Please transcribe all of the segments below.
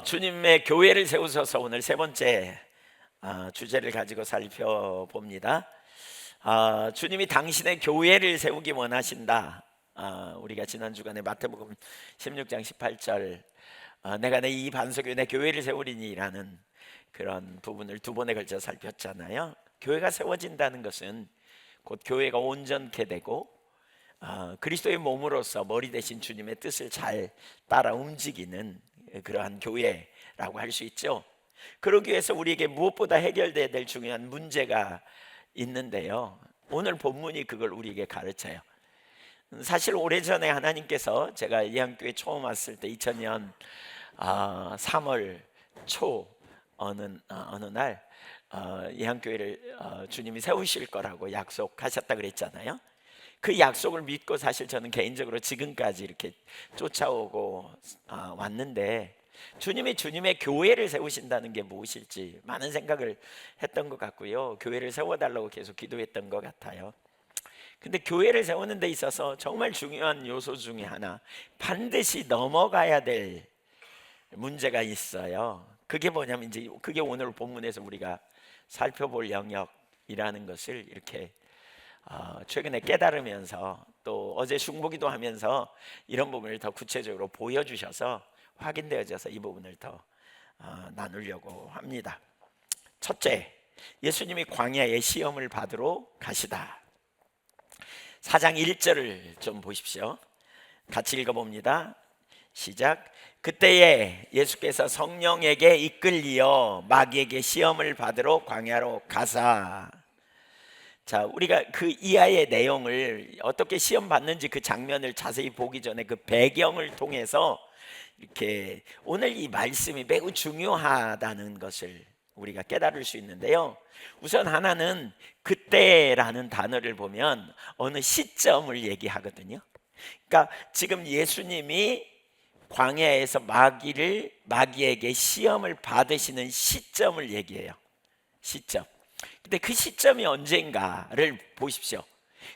주님의 교회를 세우셔서 오늘 세 번째 주제를 가지고 살펴봅니다. 주님이 당신의 교회를 세우기 원하신다. 우리가 지난 주간에 마태복음 16장 18절 내가 내 이 반석에 내 교회를 세우리니라는 그런 부분을 두 번에 걸쳐 살폈잖아요. 교회가 세워진다는 것은 곧 교회가 온전케 되고 그리스도의 몸으로서 머리 대신 주님의 뜻을 잘 따라 움직이는 그러한 교회라고 할 수 있죠. 그러기 위해서 우리에게 무엇보다 해결돼야 될 중요한 문제가 있는데요, 오늘 본문이 그걸 우리에게 가르쳐요. 사실 오래전에 하나님께서, 제가 이 한교회 처음 왔을 때 2000년 3월 초 어느 날 이 한교회를 주님이 세우실 거라고 약속하셨다 그랬잖아요. 그 약속을 믿고 사실 저는 개인적으로 지금까지 이렇게 쫓아오고 왔는데, 주님이 주님의 교회를 세우신다는 게 무엇일지 많은 생각을 했던 것 같고요, 교회를 세워달라고 계속 기도했던 것 같아요. 근데 교회를 세우는 데 있어서 정말 중요한 요소 중에 하나, 반드시 넘어가야 될 문제가 있어요. 그게 뭐냐면, 이제 그게 오늘 본문에서 우리가 살펴볼 영역이라는 것을 이렇게 최근에 깨달으면서, 또 어제 중보기도 하면서 이런 부분을 더 구체적으로 보여주셔서 확인되어져서 이 부분을 더 나누려고 합니다. 첫째, 예수님이 광야에 시험을 받으러 가시다. 4장 1절을 좀 보십시오. 같이 읽어봅니다. 시작. 그때에 예수께서 성령에게 이끌리어 마귀에게 시험을 받으러 광야로 가사. 자, 우리가 그 이하의 내용을, 어떻게 시험 받는지 그 장면을 자세히 보기 전에 그 배경을 통해서 이렇게 오늘 이 말씀이 매우 중요하다는 것을 우리가 깨달을 수 있는데요, 우선 하나는 그때라는 단어를 보면 어느 시점을 얘기하거든요. 그러니까 지금 예수님이 광야에서 마귀에게 시험을 받으시는 시점을 얘기해요. 시점. 근데 그 시점이 언젠가를 보십시오.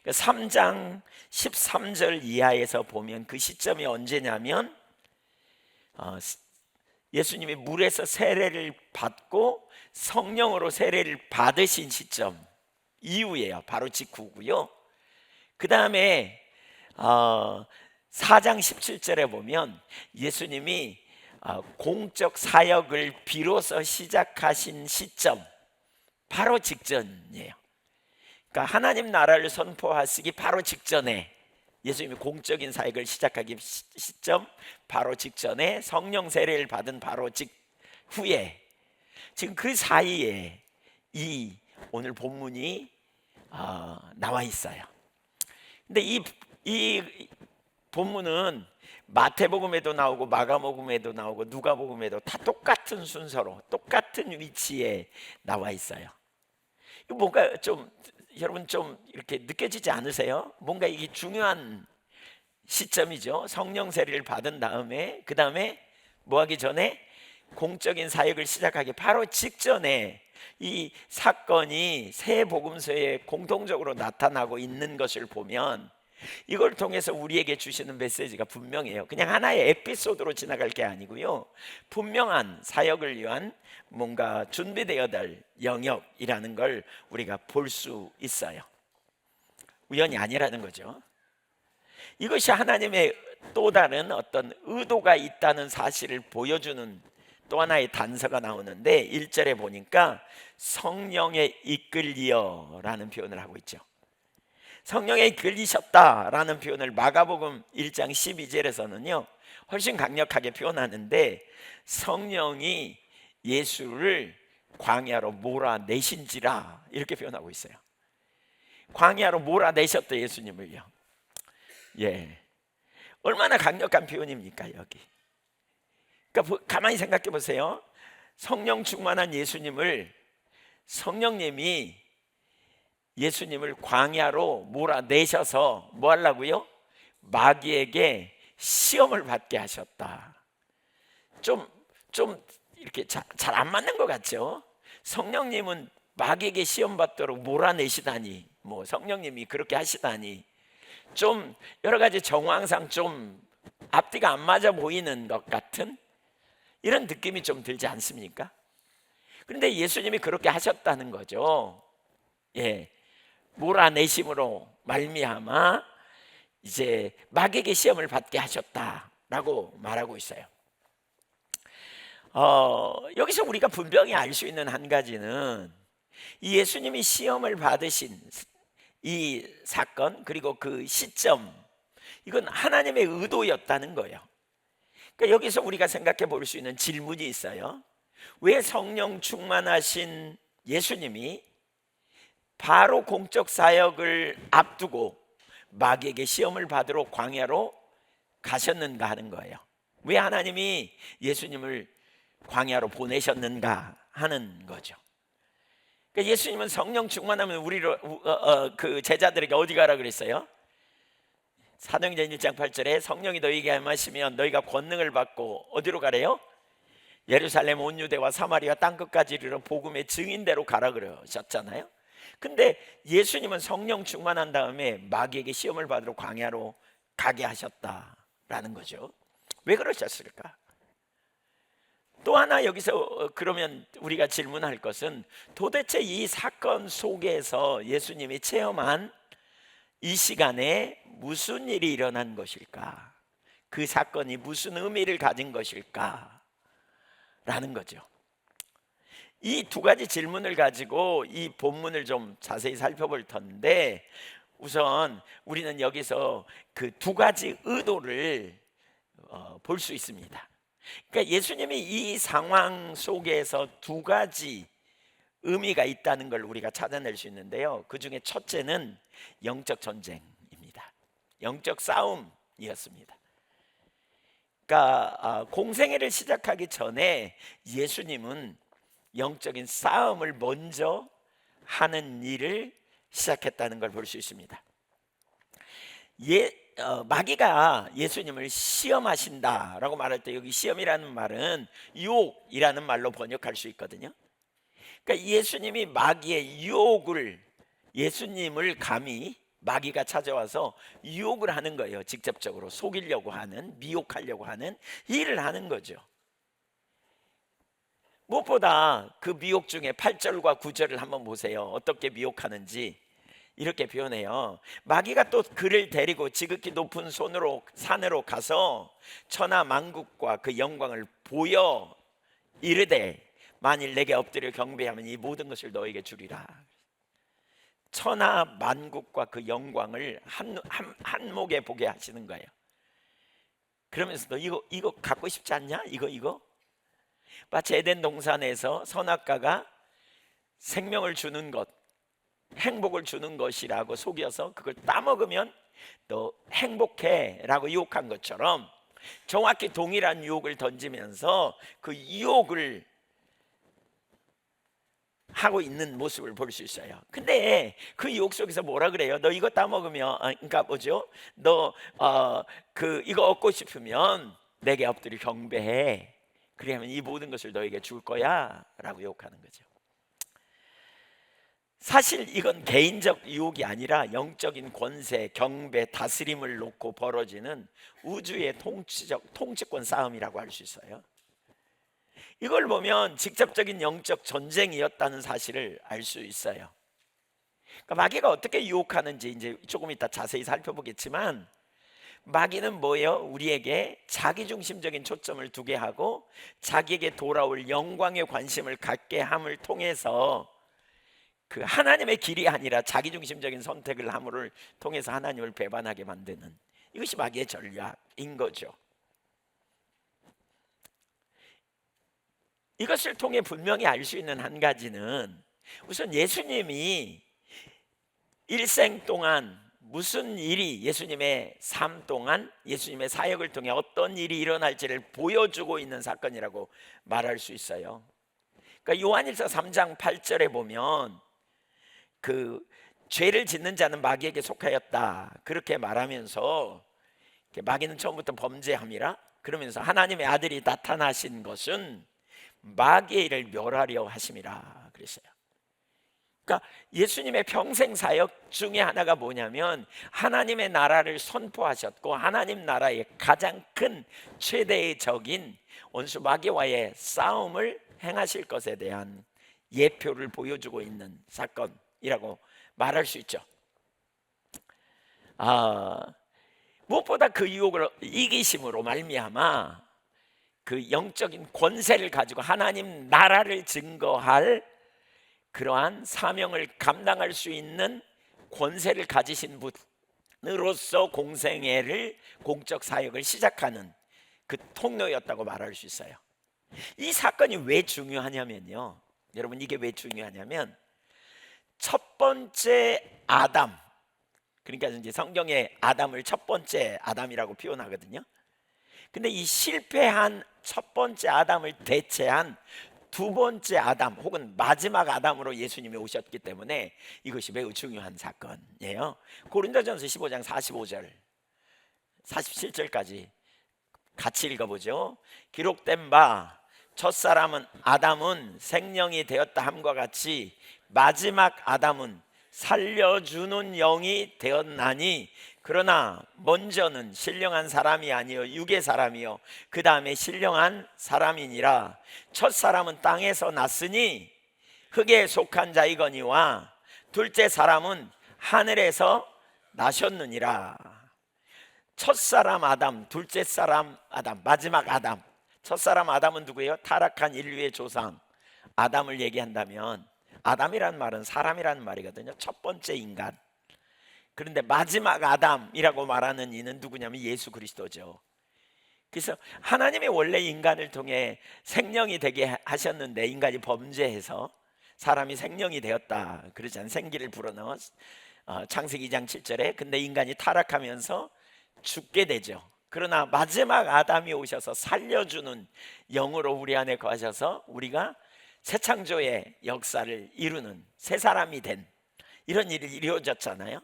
3장 13절 이하에서 보면 그 시점이 언제냐면 예수님이 물에서 세례를 받고 성령으로 세례를 받으신 시점 이후예요. 바로 직후고요. 그 다음에 4장 17절에 보면 예수님이 공적 사역을 비로소 시작하신 시점, 바로 직전이에요. 그러니까 하나님 나라를 선포하시기 바로 직전에, 예수님이 공적인 사역을 시작하기 시점 바로 직전에, 성령 세례를 받은 바로 직후에, 지금 그 사이에 이 오늘 본문이 나와 있어요. 근데 이 본문은 마태복음에도 나오고 마가복음에도 나오고 누가복음에도 다 똑같은 순서로 똑같은 위치에 나와 있어요. 이거 뭔가 좀, 여러분 좀 이렇게 느껴지지 않으세요? 뭔가 이게 중요한 시점이죠. 성령 세례를 받은 다음에, 그 다음에 뭐 하기 전에, 공적인 사역을 시작하기 바로 직전에 이 사건이 새 복음서에 공통적으로 나타나고 있는 것을 보면, 이걸 통해서 우리에게 주시는 메시지가 분명해요. 그냥 하나의 에피소드로 지나갈 게 아니고요, 분명한 사역을 위한 뭔가 준비되어야 될 영역이라는 걸 우리가 볼 수 있어요. 우연이 아니라는 거죠. 이것이 하나님의 또 다른 어떤 의도가 있다는 사실을 보여주는 또 하나의 단서가 나오는데, 1절에 보니까 성령에 이끌리어라는 표현을 하고 있죠. 성령에 이끌리셨다라는 표현을 마가복음 1장 12절에서는요 훨씬 강력하게 표현하는데, 성령이 예수를 광야로 몰아내신지라 이렇게 표현하고 있어요. 광야로 몰아내셨대, 예수님을요. 예, 얼마나 강력한 표현입니까 여기. 그러니까 가만히 생각해 보세요. 성령 충만한 성령님이 예수님을 광야로 몰아내셔서 뭐 하려고요? 마귀에게 시험을 받게 하셨다. 좀 이렇게 잘 안 맞는 것 같죠? 성령님은 마귀에게 시험 받도록 몰아내시다니, 뭐 성령님이 그렇게 하시다니, 좀 여러 가지 정황상 좀 앞뒤가 안 맞아 보이는 것 같은 이런 느낌이 좀 들지 않습니까? 그런데 예수님이 그렇게 하셨다는 거죠. 예, 몰아내심으로 말미암아 이제 마귀에게 시험을 받게 하셨다라고 말하고 있어요. 여기서 우리가 분명히 알 수 있는 한 가지는 이 예수님이 시험을 받으신 이 사건, 그리고 그 시점, 이건 하나님의 의도였다는 거예요. 그러니까 여기서 우리가 생각해 볼 수 있는 질문이 있어요. 왜 성령 충만하신 예수님이 바로 공적 사역을 앞두고 마귀에게 시험을 받으러 광야로 가셨는가 하는 거예요. 왜 하나님이 예수님을 광야로 보내셨는가 하는 거죠. 그러니까 예수님은 성령 충만하면 우리로 그 제자들에게 어디 가라 그랬어요? 사도행전 1장 8절에 성령이 너희에게 임하시면 너희가 권능을 받고 어디로 가래요? 예루살렘 온 유대와 사마리아 땅끝까지 이르러 복음의 증인대로 가라 그러셨잖아요. 근데 예수님은 성령 충만한 다음에 마귀에게 시험을 받으러 광야로 가게 하셨다라는 거죠. 왜 그러셨을까? 또 하나 여기서 그러면 우리가 질문할 것은 도대체 이 사건 속에서 예수님이 체험한 이 시간에 무슨 일이 일어난 것일까? 그 사건이 무슨 의미를 가진 것일까? 라는 거죠. 이 두 가지 질문을 가지고 이 본문을 좀 자세히 살펴볼 텐데, 우선 우리는 여기서 그 두 가지 의도를 볼 수 있습니다. 그러니까 예수님이 이 상황 속에서 두 가지 의미가 있다는 걸 우리가 찾아낼 수 있는데요. 그 중에 첫째는 영적 전쟁입니다. 영적 싸움이었습니다. 그러니까 공생애를 시작하기 전에 예수님은 영적인 싸움을 먼저 하는 일을 시작했다는 걸 볼 수 있습니다. 마귀가 예수님을 시험하신다라고 말할 때 여기 시험이라는 말은 유혹이라는 말로 번역할 수 있거든요. 그러니까 예수님이 마귀의 유혹을, 예수님을 감히 마귀가 찾아와서 유혹을 하는 거예요. 직접적으로 속이려고 하는, 미혹하려고 하는 일을 하는 거죠. 무엇보다 그 미혹 중에 8절과 9절을 한번 보세요. 어떻게 미혹하는지 이렇게 표현해요. 마귀가 또 그를 데리고 지극히 높은 산으로 가서 천하 만국과 그 영광을 보여 이르되 만일 내게 엎드려 경배하면 이 모든 것을 너에게 주리라. 천하 만국과 그 영광을 한목에 보게 하시는 거예요. 그러면서 너 이거 갖고 싶지 않냐? 이거 마치 에덴 동산에서 선악과가 생명을 주는 것, 행복을 주는 것이라고 속여서 그걸 따먹으면 너 행복해 라고 유혹한 것처럼 정확히 동일한 유혹을 던지면서 그 유혹을 하고 있는 모습을 볼 수 있어요. 근데 그 유혹 속에서 뭐라 그래요? 너 이거 따먹으면 그러니까 뭐죠? 너 이거 얻고 싶으면 내게 엎드려 경배해. 그러면 이 모든 것을 너에게 줄 거야 라고 유혹하는 거죠. 사실 이건 개인적 유혹이 아니라 영적인 권세, 경배, 다스림을 놓고 벌어지는 우주의 통치권 싸움이라고 할 수 있어요. 이걸 보면 직접적인 영적 전쟁이었다는 사실을 알 수 있어요. 그러니까 마귀가 어떻게 유혹하는지 이제 조금 이따 자세히 살펴보겠지만, 마귀는 뭐예요? 우리에게 자기중심적인 초점을 두게 하고 자기에게 돌아올 영광에 관심을 갖게 함을 통해서 그 하나님의 길이 아니라 자기중심적인 선택을 함을 통해서 하나님을 배반하게 만드는, 이것이 마귀의 전략인 거죠. 이것을 통해 분명히 알 수 있는 한 가지는, 우선 예수님이 일생 동안 무슨 일이, 예수님의 삶 동안 예수님의 사역을 통해 어떤 일이 일어날지를 보여주고 있는 사건이라고 말할 수 있어요. 그러니까 요한일서 3장 8절에 보면 그 죄를 짓는 자는 마귀에게 속하였다 그렇게 말하면서, 마귀는 처음부터 범죄함이라 그러면서 하나님의 아들이 나타나신 것은 마귀의 일을 멸하려 하심이라 그랬어요. 그러니까 예수님의 평생 사역 중에 하나가 뭐냐면 하나님의 나라를 선포하셨고 하나님 나라의 가장 큰 최대의 적인 원수 마귀와의 싸움을 행하실 것에 대한 예표를 보여주고 있는 사건이라고 말할 수 있죠. 무엇보다 그 유혹을 이기심으로 말미암아 그 영적인 권세를 가지고 하나님 나라를 증거할 그러한 사명을 감당할 수 있는 권세를 가지신 분으로서 공생애를 공적 사역을 시작하는 그 통로였다고 말할 수 있어요. 이 사건이 왜 중요하냐면요, 여러분, 이게 왜 중요하냐면 첫 번째 아담, 그러니까 이제 성경에 아담을 첫 번째 아담이라고 표현하거든요. 근데 이 실패한 첫 번째 아담을 대체한 두 번째 아담 혹은 마지막 아담으로 예수님이 오셨기 때문에 이것이 매우 중요한 사건이에요. 고린도전서 15장 45절 47절까지 같이 읽어보죠. 기록된 바 첫사람은 아담은 생명이 되었다 함과 같이 마지막 아담은 살려주는 영이 되었나니, 그러나 먼저는 신령한 사람이 아니요 육의 사람이요 그 다음에 신령한 사람이니라. 첫사람은 땅에서 났으니 흙에 속한 자이거니와 둘째 사람은 하늘에서 나셨느니라. 첫사람 아담, 둘째 사람 아담, 마지막 아담. 첫사람 아담은 누구예요? 타락한 인류의 조상 아담을 얘기한다면 아담이란 말은 사람이라는 말이거든요. 첫 번째 인간. 그런데 마지막 아담이라고 말하는 이는 누구냐면 예수 그리스도죠. 그래서 하나님이 원래 인간을 통해 생명이 되게 하셨는데 인간이 범죄해서 사람이 생명이 되었다 그러지 않아요? 생기를 불어넣어 창세기 2장 7절에. 근데 인간이 타락하면서 죽게 되죠. 그러나 마지막 아담이 오셔서 살려주는 영으로 우리 안에 거하셔서 우리가 새 창조의 역사를 이루는 새 사람이 된 이런 일이 이루어졌잖아요.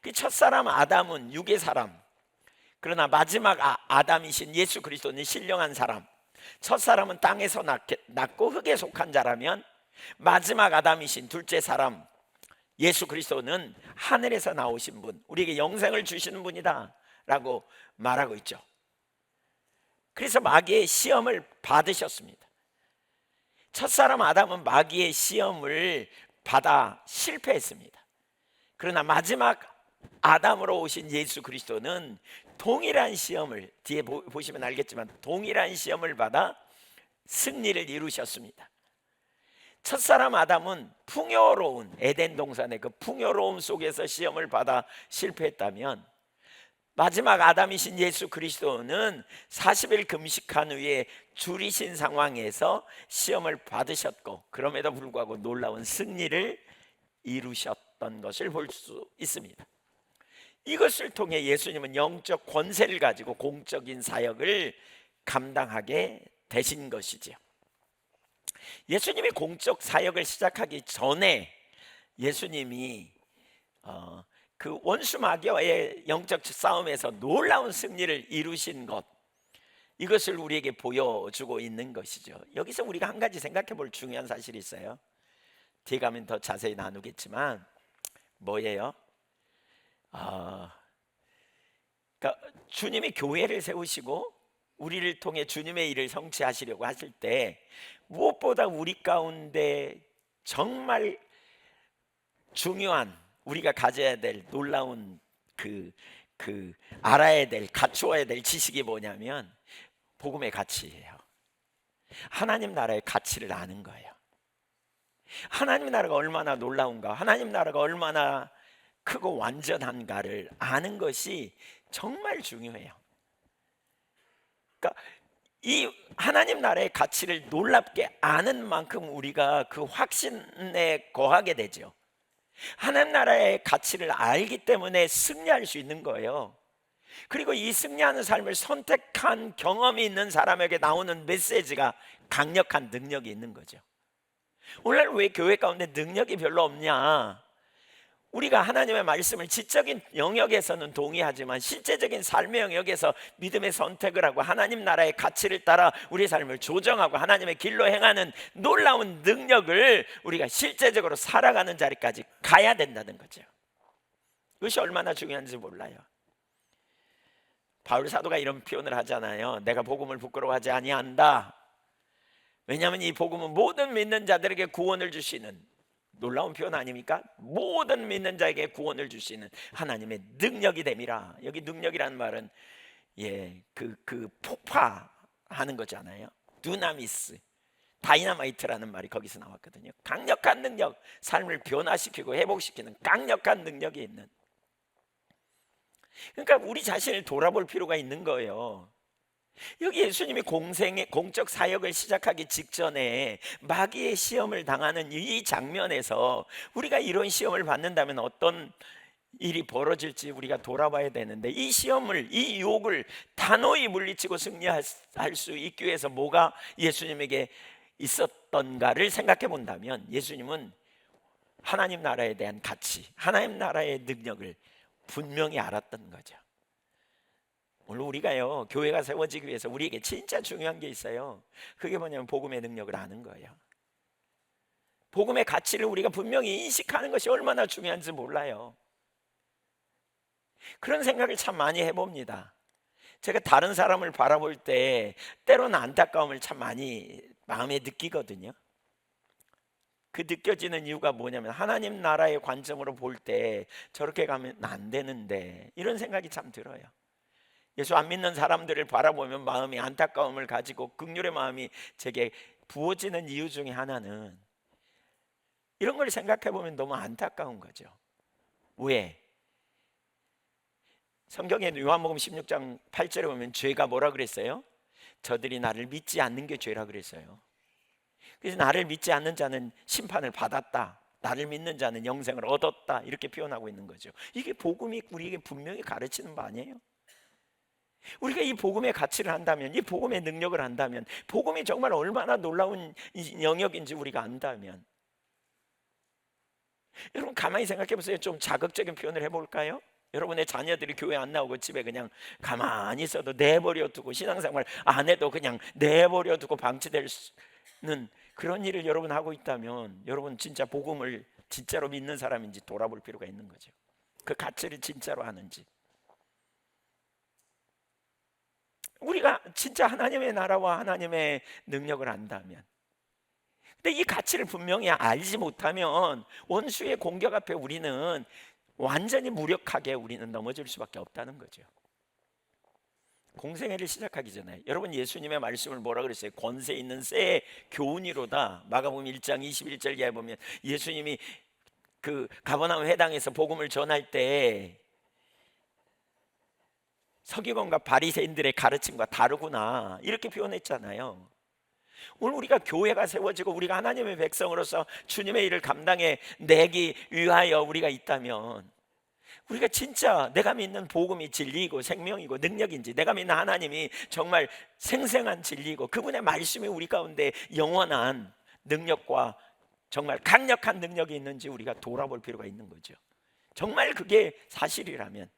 그 첫사람 아담은 육의 사람, 그러나 마지막 아담이신 예수 그리스도는 신령한 사람. 첫사람은 땅에서 났고 흙에 속한 자라면 마지막 아담이신 둘째 사람 예수 그리스도는 하늘에서 나오신 분, 우리에게 영생을 주시는 분이다 라고 말하고 있죠. 그래서 마귀의 시험을 받으셨습니다. 첫사람 아담은 마귀의 시험을 받아 실패했습니다. 그러나 마지막 아담으로 오신 예수 그리스도는 동일한 시험을, 뒤에 보시면 알겠지만 동일한 시험을 받아 승리를 이루셨습니다. 첫사람 아담은 풍요로운 에덴 동산의 그 풍요로움 속에서 시험을 받아 실패했다면 마지막 아담이신 예수 그리스도는 40일 금식한 후에 줄이신 상황에서 시험을 받으셨고 그럼에도 불구하고 놀라운 승리를 이루셨던 것을 볼 수 있습니다. 이것을 통해 예수님은 영적 권세를 가지고 공적인 사역을 감당하게 되신 것이지요. 예수님이 공적 사역을 시작하기 전에 예수님이 그 원수 마귀와의 영적 싸움에서 놀라운 승리를 이루신 것, 이것을 우리에게 보여주고 있는 것이죠. 여기서 우리가 한 가지 생각해 볼 중요한 사실이 있어요. 뒤에 가면 더 자세히 나누겠지만 뭐예요? 그러니까 주님이 교회를 세우시고 우리를 통해 주님의 일을 성취하시려고 하실 때 무엇보다 우리 가운데 정말 중요한, 우리가 가져야 될 놀라운 그 알아야 될, 갖추어야 될 지식이 뭐냐면 복음의 가치예요. 하나님 나라의 가치를 아는 거예요. 하나님 나라가 얼마나 놀라운가, 하나님 나라가 얼마나 크고 완전한가를 아는 것이 정말 중요해요. 그러니까 이 하나님 나라의 가치를 놀랍게 아는 만큼 우리가 그 확신에 거하게 되죠. 하나님 나라의 가치를 알기 때문에 승리할 수 있는 거예요. 그리고 이 승리하는 삶을 선택한 경험이 있는 사람에게 나오는 메시지가 강력한 능력이 있는 거죠. 오늘 왜 교회 가운데 능력이 별로 없냐? 우리가 하나님의 말씀을 지적인 영역에서는 동의하지만 실제적인 삶의 영역에서 믿음의 선택을 하고 하나님 나라의 가치를 따라 우리의 삶을 조정하고 하나님의 길로 행하는 놀라운 능력을 우리가 실제적으로 살아가는 자리까지 가야 된다는 거죠. 이것이 얼마나 중요한지 몰라요. 바울 사도가 이런 표현을 하잖아요. 내가 복음을 부끄러워하지 아니한다. 왜냐하면 이 복음은 모든 믿는 자들에게 구원을 주시는, 놀라운 표현 아닙니까? 모든 믿는 자에게 구원을 주시는 하나님의 능력이 됨이라. 여기 능력이라는 말은 그 폭파하는 거잖아요. 두나미스, 다이나마이트라는 말이 거기서 나왔거든요. 강력한 능력, 삶을 변화시키고 회복시키는 강력한 능력이 있는. 그러니까 우리 자신을 돌아볼 필요가 있는 거예요. 여기 예수님이 공적 사역을 시작하기 직전에 마귀의 시험을 당하는 이 장면에서 우리가 이런 시험을 받는다면 어떤 일이 벌어질지 우리가 돌아봐야 되는데, 이 시험을, 이 유혹을 단호히 물리치고 승리할 수 있기 위해서 뭐가 예수님에게 있었던가를 생각해 본다면, 예수님은 하나님 나라에 대한 가치, 하나님 나라의 능력을 분명히 알았던 거죠. 오늘 우리가요, 교회가 세워지기 위해서 우리에게 진짜 중요한 게 있어요. 그게 뭐냐면 복음의 능력을 아는 거예요. 복음의 가치를 우리가 분명히 인식하는 것이 얼마나 중요한지 몰라요. 그런 생각을 참 많이 해봅니다. 제가 다른 사람을 바라볼 때 때로는 안타까움을 참 많이 마음에 느끼거든요. 그 느껴지는 이유가 뭐냐면 하나님 나라의 관점으로 볼 때 저렇게 가면 안 되는데, 이런 생각이 참 들어요. 예수 안 믿는 사람들을 바라보면 마음이 안타까움을 가지고 긍휼의 마음이 제게 부어지는 이유 중에 하나는 이런 걸 생각해 보면 너무 안타까운 거죠. 왜? 성경에 요한복음 16장 8절에 보면 죄가 뭐라 그랬어요? 저들이 나를 믿지 않는 게 죄라 그랬어요. 그래서 나를 믿지 않는 자는 심판을 받았다, 나를 믿는 자는 영생을 얻었다, 이렇게 표현하고 있는 거죠. 이게 복음이 우리에게 분명히 가르치는 바 아니에요? 우리가 이 복음의 가치를 한다면, 이 복음의 능력을 안다면, 복음이 정말 얼마나 놀라운 영역인지 우리가 안다면, 여러분 가만히 생각해 보세요. 좀 자극적인 표현을 해볼까요? 여러분의 자녀들이 교회 안 나오고 집에 그냥 가만히 있어도 내버려 두고, 신앙생활 안 해도 그냥 내버려 두고 방치되는 그런 일을 여러분 하고 있다면, 여러분 진짜 복음을 진짜로 믿는 사람인지 돌아볼 필요가 있는 거죠. 그 가치를 진짜로 아는지. 우리가 진짜 하나님의 나라와 하나님의 능력을 안다면, 근데 이 가치를 분명히 알지 못하면 원수의 공격 앞에 우리는 완전히 무력하게 우리는 넘어질 수밖에 없다는 거죠. 공생애를 시작하기 전에 여러분 예수님의 말씀을 뭐라 그랬어요? 권세 있는 새의 교훈이로다. 마가복음 1장 21절에 보면 예수님이 그 가버나움 회당에서 복음을 전할 때 서기관과 바리새인들의 가르침과 다르구나, 이렇게 표현했잖아요. 오늘 우리가 교회가 세워지고 우리가 하나님의 백성으로서 주님의 일을 감당해 내기 위하여 우리가 있다면, 우리가 진짜 내가 믿는 복음이 진리이고 생명이고 능력인지, 내가 믿는 하나님이 정말 생생한 진리이고 그분의 말씀이 우리 가운데 영원한 능력과 정말 강력한 능력이 있는지 우리가 돌아볼 필요가 있는 거죠. 정말 그게 사실이라면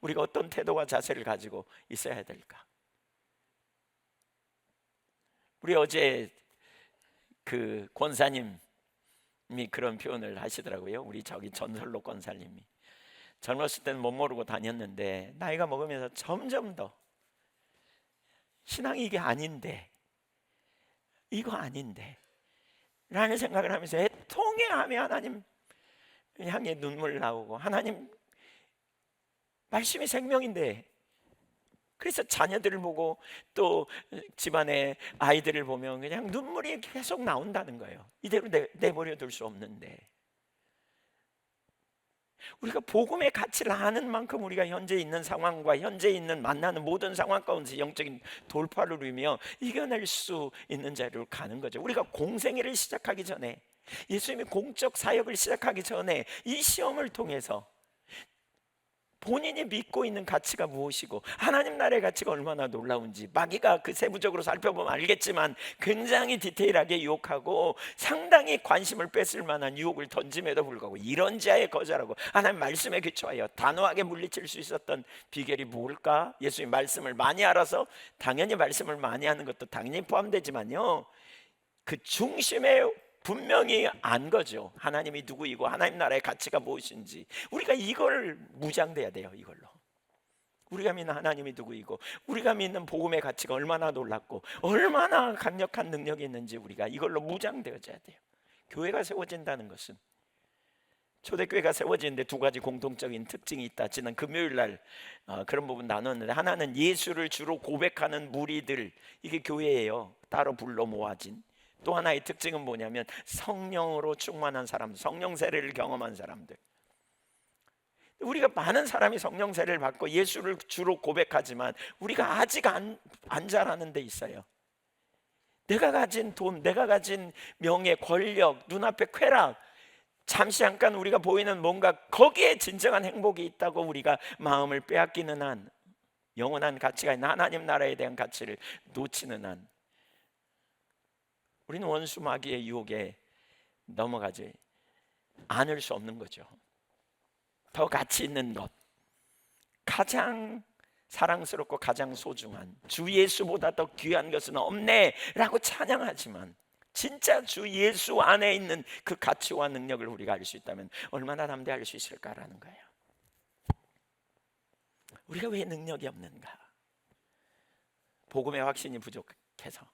우리가 어떤 태도와 자세를 가지고 있어야 될까? 우리 어제 그 권사님이 그런 표현을 하시더라고요. 우리 저기 전설로 권사님이 젊었을 때는 못 모르고 다녔는데 나이가 먹으면서 점점 더 신앙이 이게 아닌데, 이거 아닌데 라는 생각을 하면서 애통해하며 하나님 향해 눈물 나오고, 하나님 말씀이 생명인데, 그래서 자녀들을 보고 또 집안의 아이들을 보면 그냥 눈물이 계속 나온다는 거예요. 이대로 내버려 둘 수 없는데, 우리가 복음의 가치를 아는 만큼 우리가 현재 있는 상황과 현재 있는 만나는 모든 상황 가운데 영적인 돌파를 이루며 이겨낼 수 있는 자리로 가는 거죠. 우리가 공생애를 시작하기 전에, 예수님이 공적 사역을 시작하기 전에 이 시험을 통해서 본인이 믿고 있는 가치가 무엇이고 하나님 나라의 가치가 얼마나 놀라운지 마귀가 그 세부적으로 살펴보면 알겠지만 굉장히 디테일하게 유혹하고 상당히 관심을 뺏을 만한 유혹을 던짐에도 불구하고 이런 자에 거절하고 하나님 말씀에 기초하여 단호하게 물리칠 수 있었던 비결이 뭘까? 예수님 말씀을 많이 알아서 당연히 말씀을 많이 하는 것도 당연히 포함되지만요, 그 중심에 분명히 안 거죠. 하나님이 누구이고 하나님 나라의 가치가 무엇인지 우리가 이걸 무장돼야 돼요. 이걸로 우리가 믿는 하나님이 누구이고 우리가 믿는 복음의 가치가 얼마나 놀랍고 얼마나 강력한 능력이 있는지 우리가 이걸로 무장되어져야 돼요. 교회가 세워진다는 것은, 초대교회가 세워지는데 두 가지 공통적인 특징이 있다. 지난 금요일 날 그런 부분 나눴는데, 하나는 예수를 주로 고백하는 무리들, 이게 교회예요. 따로 불러 모아진. 또 하나의 특징은 뭐냐면 성령으로 충만한 사람, 성령 세례를 경험한 사람들. 우리가 많은 사람이 성령 세례를 받고 예수를 주로 고백하지만 우리가 아직 안 자라는 데 있어요. 내가 가진 돈, 내가 가진 명예, 권력, 눈앞의 쾌락, 잠시 잠깐 우리가 보이는 뭔가, 거기에 진정한 행복이 있다고 우리가 마음을 빼앗기는 한, 영원한 가치가 있는 하나님 나라에 대한 가치를 놓치는 한, 우리는 원수 마귀의 유혹에 넘어가지 않을 수 없는 거죠. 더 가치 있는 것, 가장 사랑스럽고 가장 소중한 주 예수보다 더 귀한 것은 없네 라고 찬양하지만, 진짜 주 예수 안에 있는 그 가치와 능력을 우리가 알 수 있다면 얼마나 담대할 수 있을까라는 거예요. 우리가 왜 능력이 없는가? 복음의 확신이 부족해서.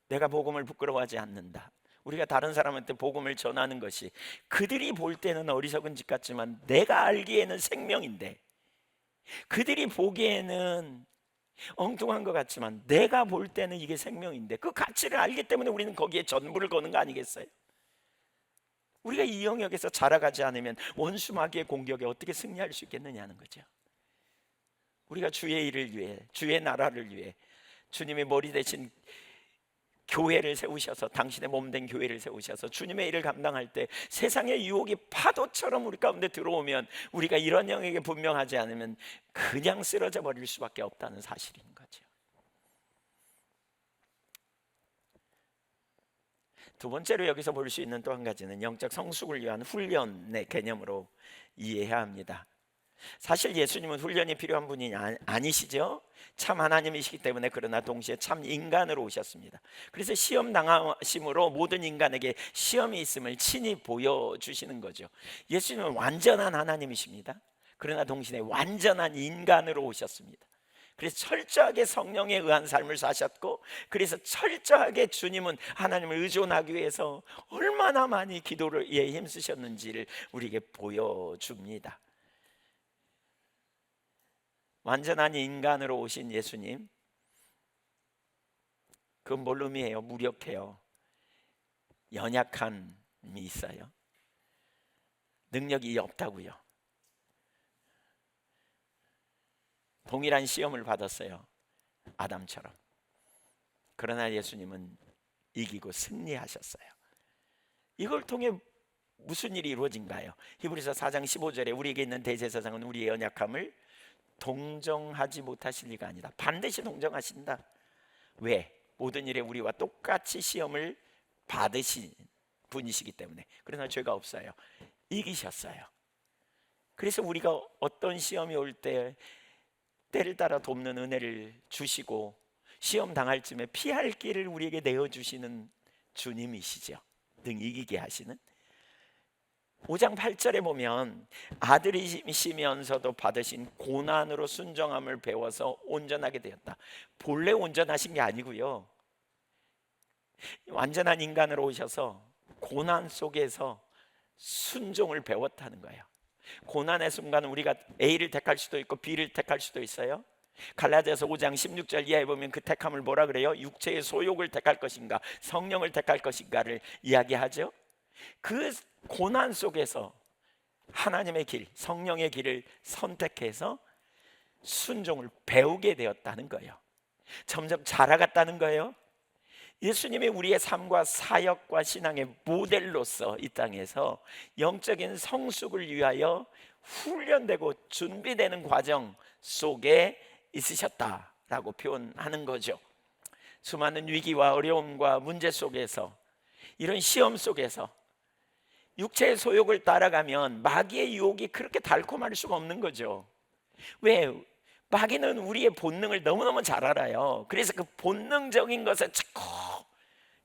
내가 복음을 부끄러워하지 않는다. 우리가 다른 사람한테 복음을 전하는 것이 그들이 볼 때는 어리석은 짓 같지만 내가 알기에는 생명인데, 그들이 보기에는 엉뚱한 것 같지만 내가 볼 때는 이게 생명인데, 그 가치를 알기 때문에 우리는 거기에 전부를 거는 거 아니겠어요? 우리가 이 영역에서 자라가지 않으면 원수 마귀의 공격에 어떻게 승리할 수 있겠느냐는 거죠. 우리가 주의 일을 위해, 주의 나라를 위해 주님의 머리 대신 교회를 세우셔서, 당신의 몸된 교회를 세우셔서 주님의 일을 감당할 때 세상의 유혹이 파도처럼 우리 가운데 들어오면 우리가 이런 영역에 분명하지 않으면 그냥 쓰러져 버릴 수밖에 없다는 사실인 거죠. 두 번째로 여기서 볼 수 있는 또 한 가지는 영적 성숙을 위한 훈련의 개념으로 이해해야 합니다. 사실 예수님은 훈련이 필요한 분이 아니시죠. 참 하나님이시기 때문에, 그러나 동시에 참 인간으로 오셨습니다. 그래서 시험 당하심으로 모든 인간에게 시험이 있음을 친히 보여주시는 거죠. 예수님은 완전한 하나님이십니다. 그러나 동시에 완전한 인간으로 오셨습니다. 그래서 철저하게 성령에 의한 삶을 사셨고, 그래서 철저하게 주님은 하나님을 의존하기 위해서 얼마나 많이 기도를 힘쓰셨는지를 우리에게 보여줍니다. 완전한 인간으로 오신 예수님, 그건 뭘 의미해요? 무력해요. 연약함이 있어요. 능력이 없다고요. 동일한 시험을 받았어요, 아담처럼. 그러나 예수님은 이기고 승리하셨어요. 이걸 통해 무슨 일이 이루어진가요? 히브리서 4장 15절에 우리에게 있는 대제사장은 우리의 연약함을 동정하지 못하실 리가 아니다. 반드시 동정하신다. 왜? 모든 일에 우리와 똑같이 시험을 받으신 분이시기 때문에. 그러나 죄가 없어요. 이기셨어요. 그래서 우리가 어떤 시험이 올 때 때를 따라 돕는 은혜를 주시고, 시험 당할 쯤에 피할 길을 우리에게 내어주시는 주님이시죠. 능 이기게 하시는. 5장 8절에 보면 아들이시면서도 받으신 고난으로 순종함을 배워서 온전하게 되었다. 본래 온전하신 게 아니고요, 완전한 인간으로 오셔서 고난 속에서 순종을 배웠다는 거예요. 고난의 순간은 우리가 A를 택할 수도 있고 B를 택할 수도 있어요. 갈라디아서 5장 16절 이하에 보면 그 택함을 뭐라 그래요? 육체의 소욕을 택할 것인가, 성령을 택할 것인가를 이야기하죠. 그 고난 속에서 하나님의 길, 성령의 길을 선택해서 순종을 배우게 되었다는 거예요. 점점 자라갔다는 거예요. 예수님이 우리의 삶과 사역과 신앙의 모델로서 이 땅에서 영적인 성숙을 위하여 훈련되고 준비되는 과정 속에 있으셨다라고 표현하는 거죠. 수많은 위기와 어려움과 문제 속에서, 이런 시험 속에서 육체의 소욕을 따라가면 마귀의 유혹이 그렇게 달콤할 수가 없는 거죠. 왜? 마귀는 우리의 본능을 너무너무 잘 알아요. 그래서 그 본능적인 것에 자꾸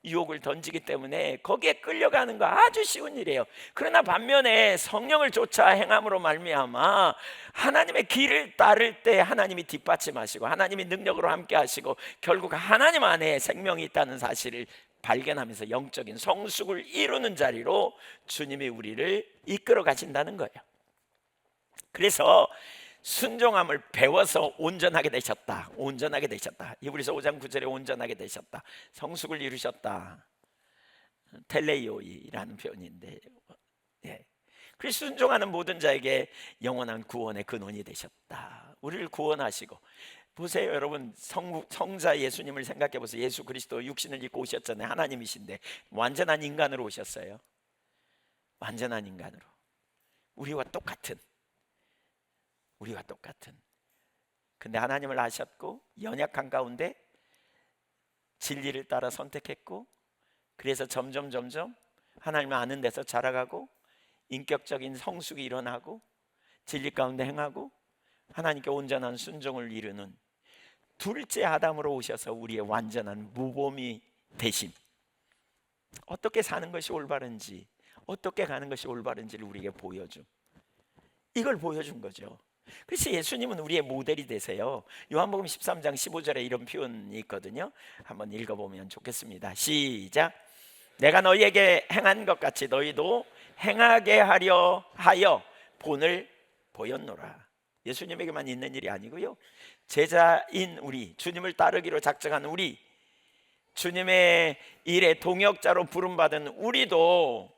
유혹을 던지기 때문에 거기에 끌려가는 거 아주 쉬운 일이에요. 그러나 반면에 성령을 쫓아 행함으로 말미암아 하나님의 길을 따를 때 하나님이 뒷받침하시고 하나님이 능력으로 함께 하시고 결국 하나님 안에 생명이 있다는 사실을 발견하면서 영적인 성숙을 이루는 자리로 주님이 우리를 이끌어 가신다는 거예요. 그래서 순종함을 배워서 온전하게 되셨다. 온전하게 되셨다. 히브리서 5장 9절에 온전하게 되셨다. 성숙을 이루셨다. 텔레이오이라는 표현인데, 예. 그래서 순종하는 모든 자에게 영원한 구원의 근원이 되셨다. 우리를 구원하시고, 보세요 여러분, 성자 예수님을 생각해 보세요. 예수 그리스도 육신을 입고 오셨잖아요. 하나님이신데 완전한 인간으로 오셨어요. 완전한 인간으로 우리와 똑같은. 근데 하나님을 아셨고 연약한 가운데 진리를 따라 선택했고, 그래서 점점 하나님을 아는 데서 자라가고 인격적인 성숙이 일어나고 진리 가운데 행하고 하나님께 온전한 순종을 이루는 둘째 아담으로 오셔서 우리의 완전한 모범이 되심. 어떻게 사는 것이 올바른지, 어떻게 가는 것이 올바른지를 우리에게 보여줌. 이걸 보여준 거죠. 그래서 예수님은 우리의 모델이 되세요. 요한복음 13장 15절에 이런 표현이 있거든요. 한번 읽어보면 좋겠습니다. 시작. 내가 너희에게 행한 것 같이 너희도 행하게 하려 하여 본을 보였노라. 예수님에게만 있는 일이 아니고요, 제자인 우리, 주님을 따르기로 작정한 우리, 주님의 일에 동역자로 부름받은 우리도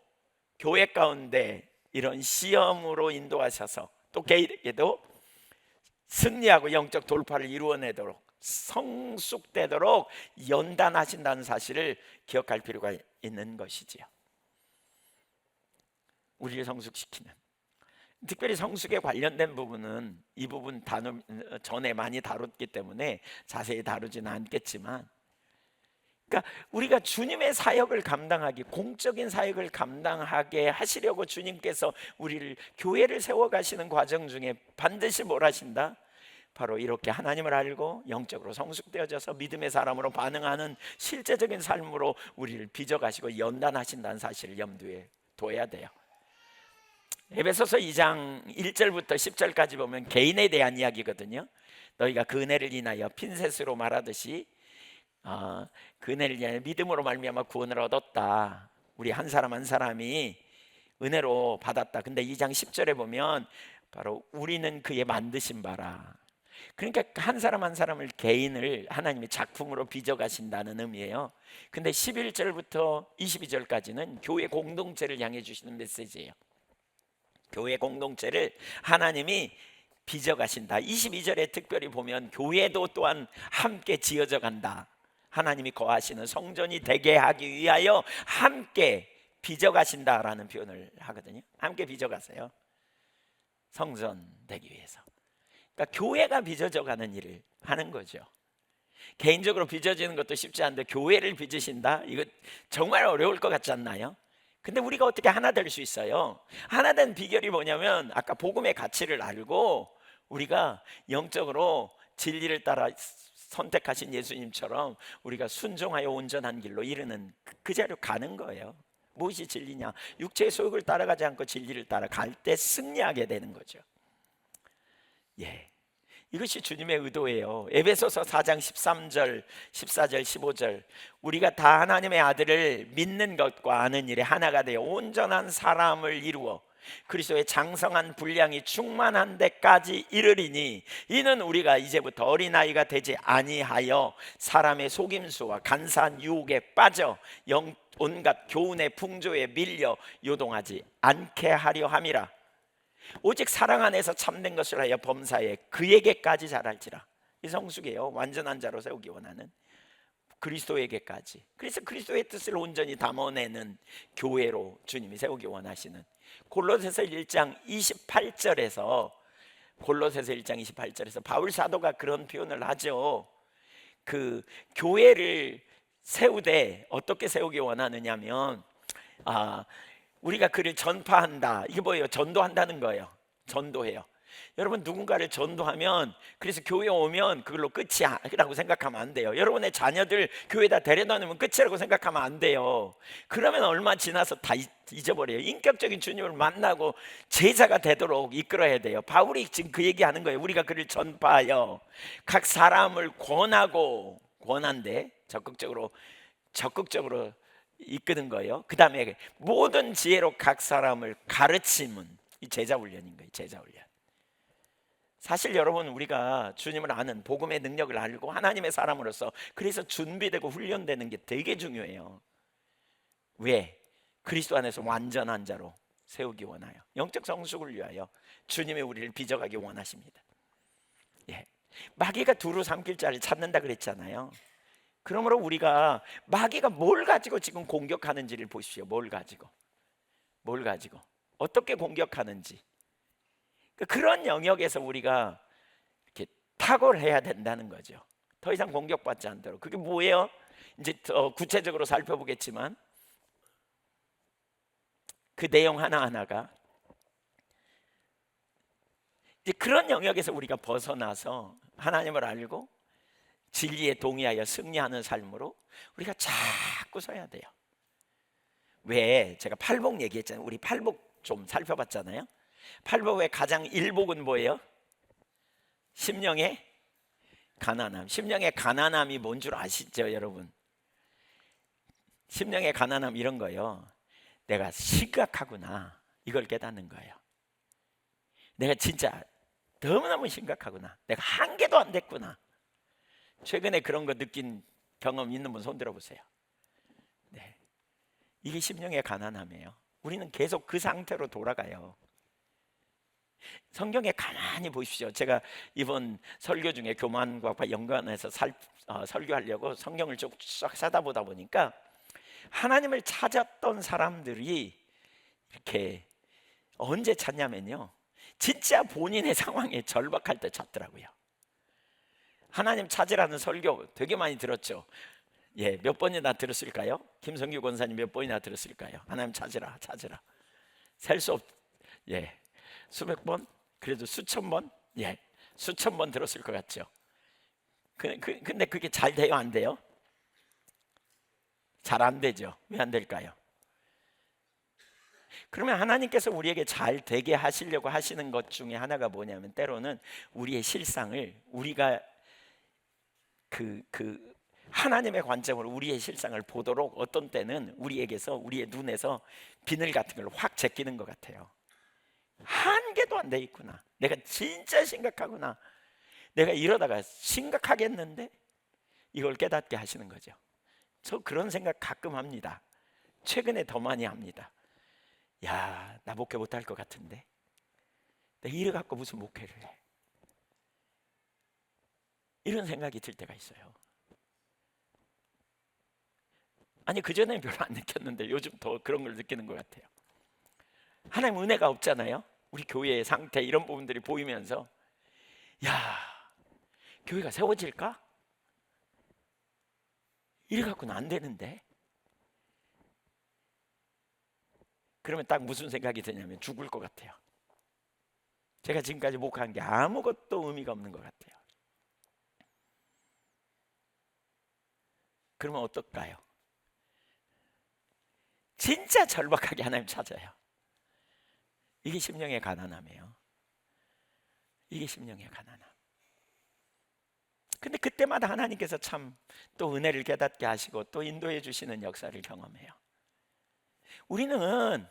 교회 가운데 이런 시험으로 인도하셔서 또 개인에게도 승리하고 영적 돌파를 이루어내도록 성숙되도록 연단하신다는 사실을 기억할 필요가 있는 것이지요. 우리를 성숙시키는, 특별히 성숙에 관련된 부분은 이 부분 전에 많이 다뤘기 때문에 자세히 다루지는 않겠지만, 그러니까 우리가 주님의 사역을 감당하기, 공적인 사역을 감당하게 하시려고 주님께서 우리를 교회를 세워가시는 과정 중에 반드시 뭘 하신다? 바로 이렇게 하나님을 알고 영적으로 성숙되어져서 믿음의 사람으로 반응하는 실제적인 삶으로 우리를 빚어가시고 연단하신다는 사실을 염두에 둬야 돼요. 에베소서 2장 1절부터 10절까지 보면 개인에 대한 이야기거든요. 너희가 그 은혜를 인하여 핀셋으로 말하듯이 그 은혜를 인하여 믿음으로 말미암아 구원을 얻었다. 우리 한 사람 한 사람이 은혜로 받았다. 근데 2장 10절에 보면 바로 우리는 그의 만드신 바라. 그러니까 한 사람 한 사람을, 개인을 하나님의 작품으로 빚어가신다는 의미예요. 근데 11절부터 22절까지는 교회 공동체를 향해 주시는 메시지예요. 교회 공동체를 하나님이 빚어가신다. 22절에 특별히 보면 교회도 또한 함께 지어져 간다. 하나님이 거하시는 성전이 되게 하기 위하여 함께 빚어가신다라는 표현을 하거든요. 함께 빚어가세요. 성전 되기 위해서. 그러니까 교회가 빚어져 가는 일을 하는 거죠. 개인적으로 빚어지는 것도 쉽지 않은데 교회를 빚으신다? 이거 정말 어려울 것 같지 않나요? 근데 우리가 어떻게 하나 될 수 있어요? 하나 된 비결이 뭐냐면 아까 복음의 가치를 알고 우리가 영적으로 진리를 따라 선택하신 예수님처럼 우리가 순종하여 온전한 길로 이르는 그 자리로 가는 거예요. 무엇이 진리냐? 육체의 소욕을 따라가지 않고 진리를 따라갈 때 승리하게 되는 거죠. 예, 이것이 주님의 의도예요. 에베소서 4장 13절, 14절, 15절 우리가 다 하나님의 아들을 믿는 것과 아는 일에 하나가 되어 온전한 사람을 이루어 그리스도의 장성한 분량이 충만한 데까지 이르리니 이는 우리가 이제부터 어린아이가 되지 아니하여 사람의 속임수와 간사한 유혹에 빠져 온갖 교훈의 풍조에 밀려 요동하지 않게 하려 함이라. 오직 사랑 안에서 참된 것을 하여 범사에 그에게까지 자랄지라. 이 성숙이에요. 완전한 자로 세우기 원하는. 그리스도에게까지. 그래서 그리스도의 뜻을 온전히 담아내는 교회로 주님이 세우기 원하시는, 골로새서 1장 28절에서 골로새서 1장 28절에서 바울 사도가 그런 표현을 하죠. 그 교회를 세우되 어떻게 세우기 원하느냐면, 우리가 그를 전파한다. 이게 뭐예요? 전도한다는 거예요. 전도해요. 여러분, 누군가를 전도하면, 그래서 교회 오면 그걸로 끝이라고 생각하면 안 돼요. 여러분의 자녀들 교회에다 데려다 놓으면 끝이라고 생각하면 안 돼요. 그러면 얼마 지나서 다 잊어버려요. 인격적인 주님을 만나고 제자가 되도록 이끌어야 돼요. 바울이 지금 그 얘기하는 거예요. 우리가 그를 전파하여 각 사람을 권한데 적극적으로 이끄는 거예요. 그 다음에 모든 지혜로 각 사람을 가르침은 이 제자 훈련인 거예요. 제자 훈련. 사실 여러분, 우리가 주님을 아는, 복음의 능력을 알고 하나님의 사람으로서 그래서 준비되고 훈련되는 게 되게 중요해요. 왜? 그리스도 안에서 완전한 자로 세우기 원하여, 영적 성숙을 위하여 주님이 우리를 빚어가기 원하십니다. 예. 마귀가 두루 삼킬 자를 찾는다 그랬잖아요. 그러므로 우리가 마귀가 뭘 가지고 지금 공격하는지를 보십시오. 뭘 가지고 어떻게 공격하는지. 그런 영역에서 우리가 이렇게 탁월해야 된다는 거죠. 더 이상 공격받지 않도록. 그게 뭐예요? 이제 더 구체적으로 살펴보겠지만 그 내용 하나하나가 이제 그런 영역에서 우리가 벗어나서 하나님을 알고 진리에 동의하여 승리하는 삶으로 우리가 자꾸 서야 돼요. 왜? 제가 팔복 얘기했잖아요. 우리 팔복 좀 살펴봤잖아요. 팔복의 가장 일복은 뭐예요? 심령의 가난함. 심령의 가난함이 뭔 줄 아시죠, 여러분? 심령의 가난함 이런 거예요. 내가 심각하구나, 이걸 깨닫는 거예요. 내가 진짜 너무너무 심각하구나, 내가 한 개도 안 됐구나. 최근에 그런 거 느낀 경험 있는 분 손 들어보세요. 네. 이게 심령의 가난함이에요. 우리는 계속 그 상태로 돌아가요. 성경에 가만히 보십시오. 제가 이번 설교 중에 교만과 연관해서 설교하려고 성경을 쭉 사다 보다 보니까 하나님을 찾았던 사람들이 이렇게 언제 찾냐면요, 진짜 본인의 상황에 절박할 때 찾더라고요. 하나님 찾으라는 설교 되게 많이 들었죠. 예, 몇 번이나 들었을까요? 김성규 권사님 몇 번이나 들었을까요? 하나님 찾으라. 셀 수 예, 수백 번, 그래도 수천 번, 예, 수천 번 들었을 것 같죠. 근데 그게 잘 돼요, 안 돼요? 잘 안 되죠. 왜 안 될까요? 그러면 하나님께서 우리에게 잘 되게 하시려고 하시는 것 중에 하나가 뭐냐면, 때로는 우리의 실상을, 우리가 하나님의 관점으로 우리의 실상을 보도록 어떤 때는 우리에게서, 우리의 눈에서 비늘 같은 걸 확 제끼는 것 같아요. 한 개도 안 돼 있구나, 내가 진짜 심각하구나, 내가 이러다가 심각하겠는데, 이걸 깨닫게 하시는 거죠. 저 그런 생각 가끔 합니다. 최근에 더 많이 합니다. 야, 나 목회 못할 것 같은데, 내가 이래 갖고 무슨 목회를 해, 이런 생각이 들 때가 있어요. 아니, 그전에는 별로 안 느꼈는데 요즘 더 그런 걸 느끼는 것 같아요. 하나님 은혜가 없잖아요. 우리 교회의 상태, 이런 부분들이 보이면서, 야, 교회가 세워질까? 이래 갖고는 안 되는데. 그러면 딱 무슨 생각이 드냐면, 죽을 것 같아요. 제가 지금까지 목한 게 아무것도 의미가 없는 것 같아요. 그러면 어떨까요? 진짜 절박하게 하나님 찾아요. 이게 심령의 가난함이에요. 이게 심령의 가난함. 근데 그때마다 하나님께서 참 또 은혜를 깨닫게 하시고 또 인도해 주시는 역사를 경험해요. 우리는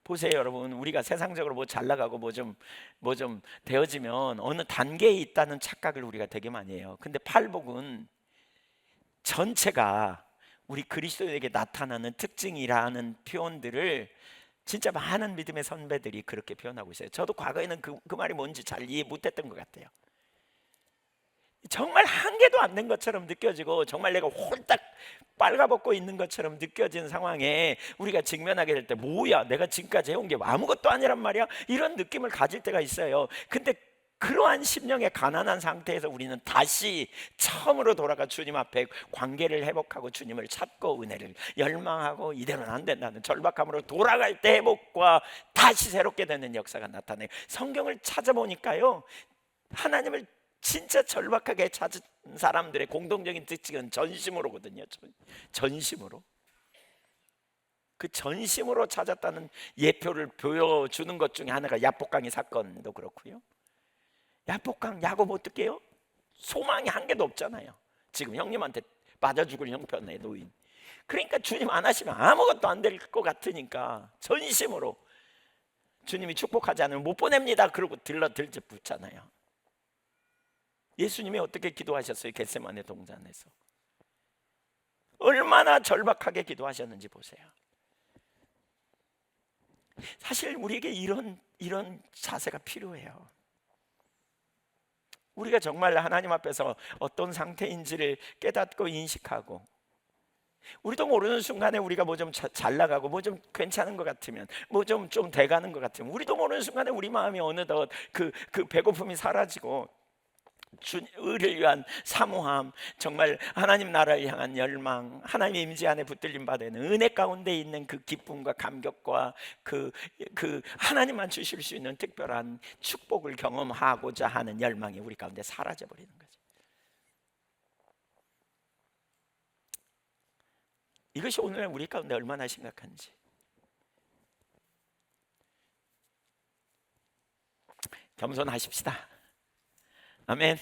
보세요, 여러분. 우리가 세상적으로 뭐 잘 나가고 뭐 좀 되어지면 어느 단계에 있다는 착각을 우리가 되게 많이 해요. 근데 팔복은 전체가 우리 그리스도에게 나타나는 특징이라는 표현들을 진짜 많은 믿음의 선배들이 그렇게 표현하고 있어요. 저도 과거에는 그 말이 뭔지 잘 이해 못했던 것 같아요. 정말 한 개도 안 된 것처럼 느껴지고 정말 내가 홀딱 빨가벗고 있는 것처럼 느껴진 상황에 우리가 직면하게 될 때 뭐야 내가 지금까지 해온 게 아무것도 아니란 말이야, 이런 느낌을 가질 때가 있어요. 근데 그러한 심령의 가난한 상태에서 우리는 다시 처음으로 돌아가 주님 앞에 관계를 회복하고 주님을 찾고 은혜를 열망하고 이대로는 안 된다는 절박함으로 돌아갈 때 회복과 다시 새롭게 되는 역사가 나타나요. 성경을 찾아보니까요, 하나님을 진짜 절박하게 찾은 사람들의 공동적인 특징은 전심으로거든요. 전심으로. 그 전심으로 찾았다는 예표를 보여주는 것 중에 하나가 야복강의 사건도 그렇고요. 야복강 야곱 어떡해요? 소망이 한 개도 없잖아요. 지금 형님한테 맞아 죽을 형편의 노인. 그러니까 주님 안 하시면 아무것도 안 될 것 같으니까 전심으로 주님이 축복하지 않으면 못 보냅니다 그러고 들째 붙잖아요. 예수님이 어떻게 기도하셨어요? 겟세마네 동산에서 얼마나 절박하게 기도하셨는지 보세요. 사실 우리에게 이런 자세가 필요해요. 우리가 정말 하나님 앞에서 어떤 상태인지를 깨닫고 인식하고, 우리도 모르는 순간에 우리가 뭐 좀 잘 나가고 뭐 좀 괜찮은 것 같으면 뭐 좀 돼가는 것 같으면 우리도 모르는 순간에 우리 마음이 어느덧 그 배고픔이 사라지고 주를 위한 사모함, 정말 하나님 나라를 향한 열망, 하나님의 임재 안에 붙들림 받는 은혜 가운데 있는 그 기쁨과 감격과 그 하나님만 주실 수 있는 특별한 축복을 경험하고자 하는 열망이 우리 가운데 사라져 버리는 거죠. 이것이 오늘 우리 가운데 얼마나 심각한지. 겸손하십시다. 아멘.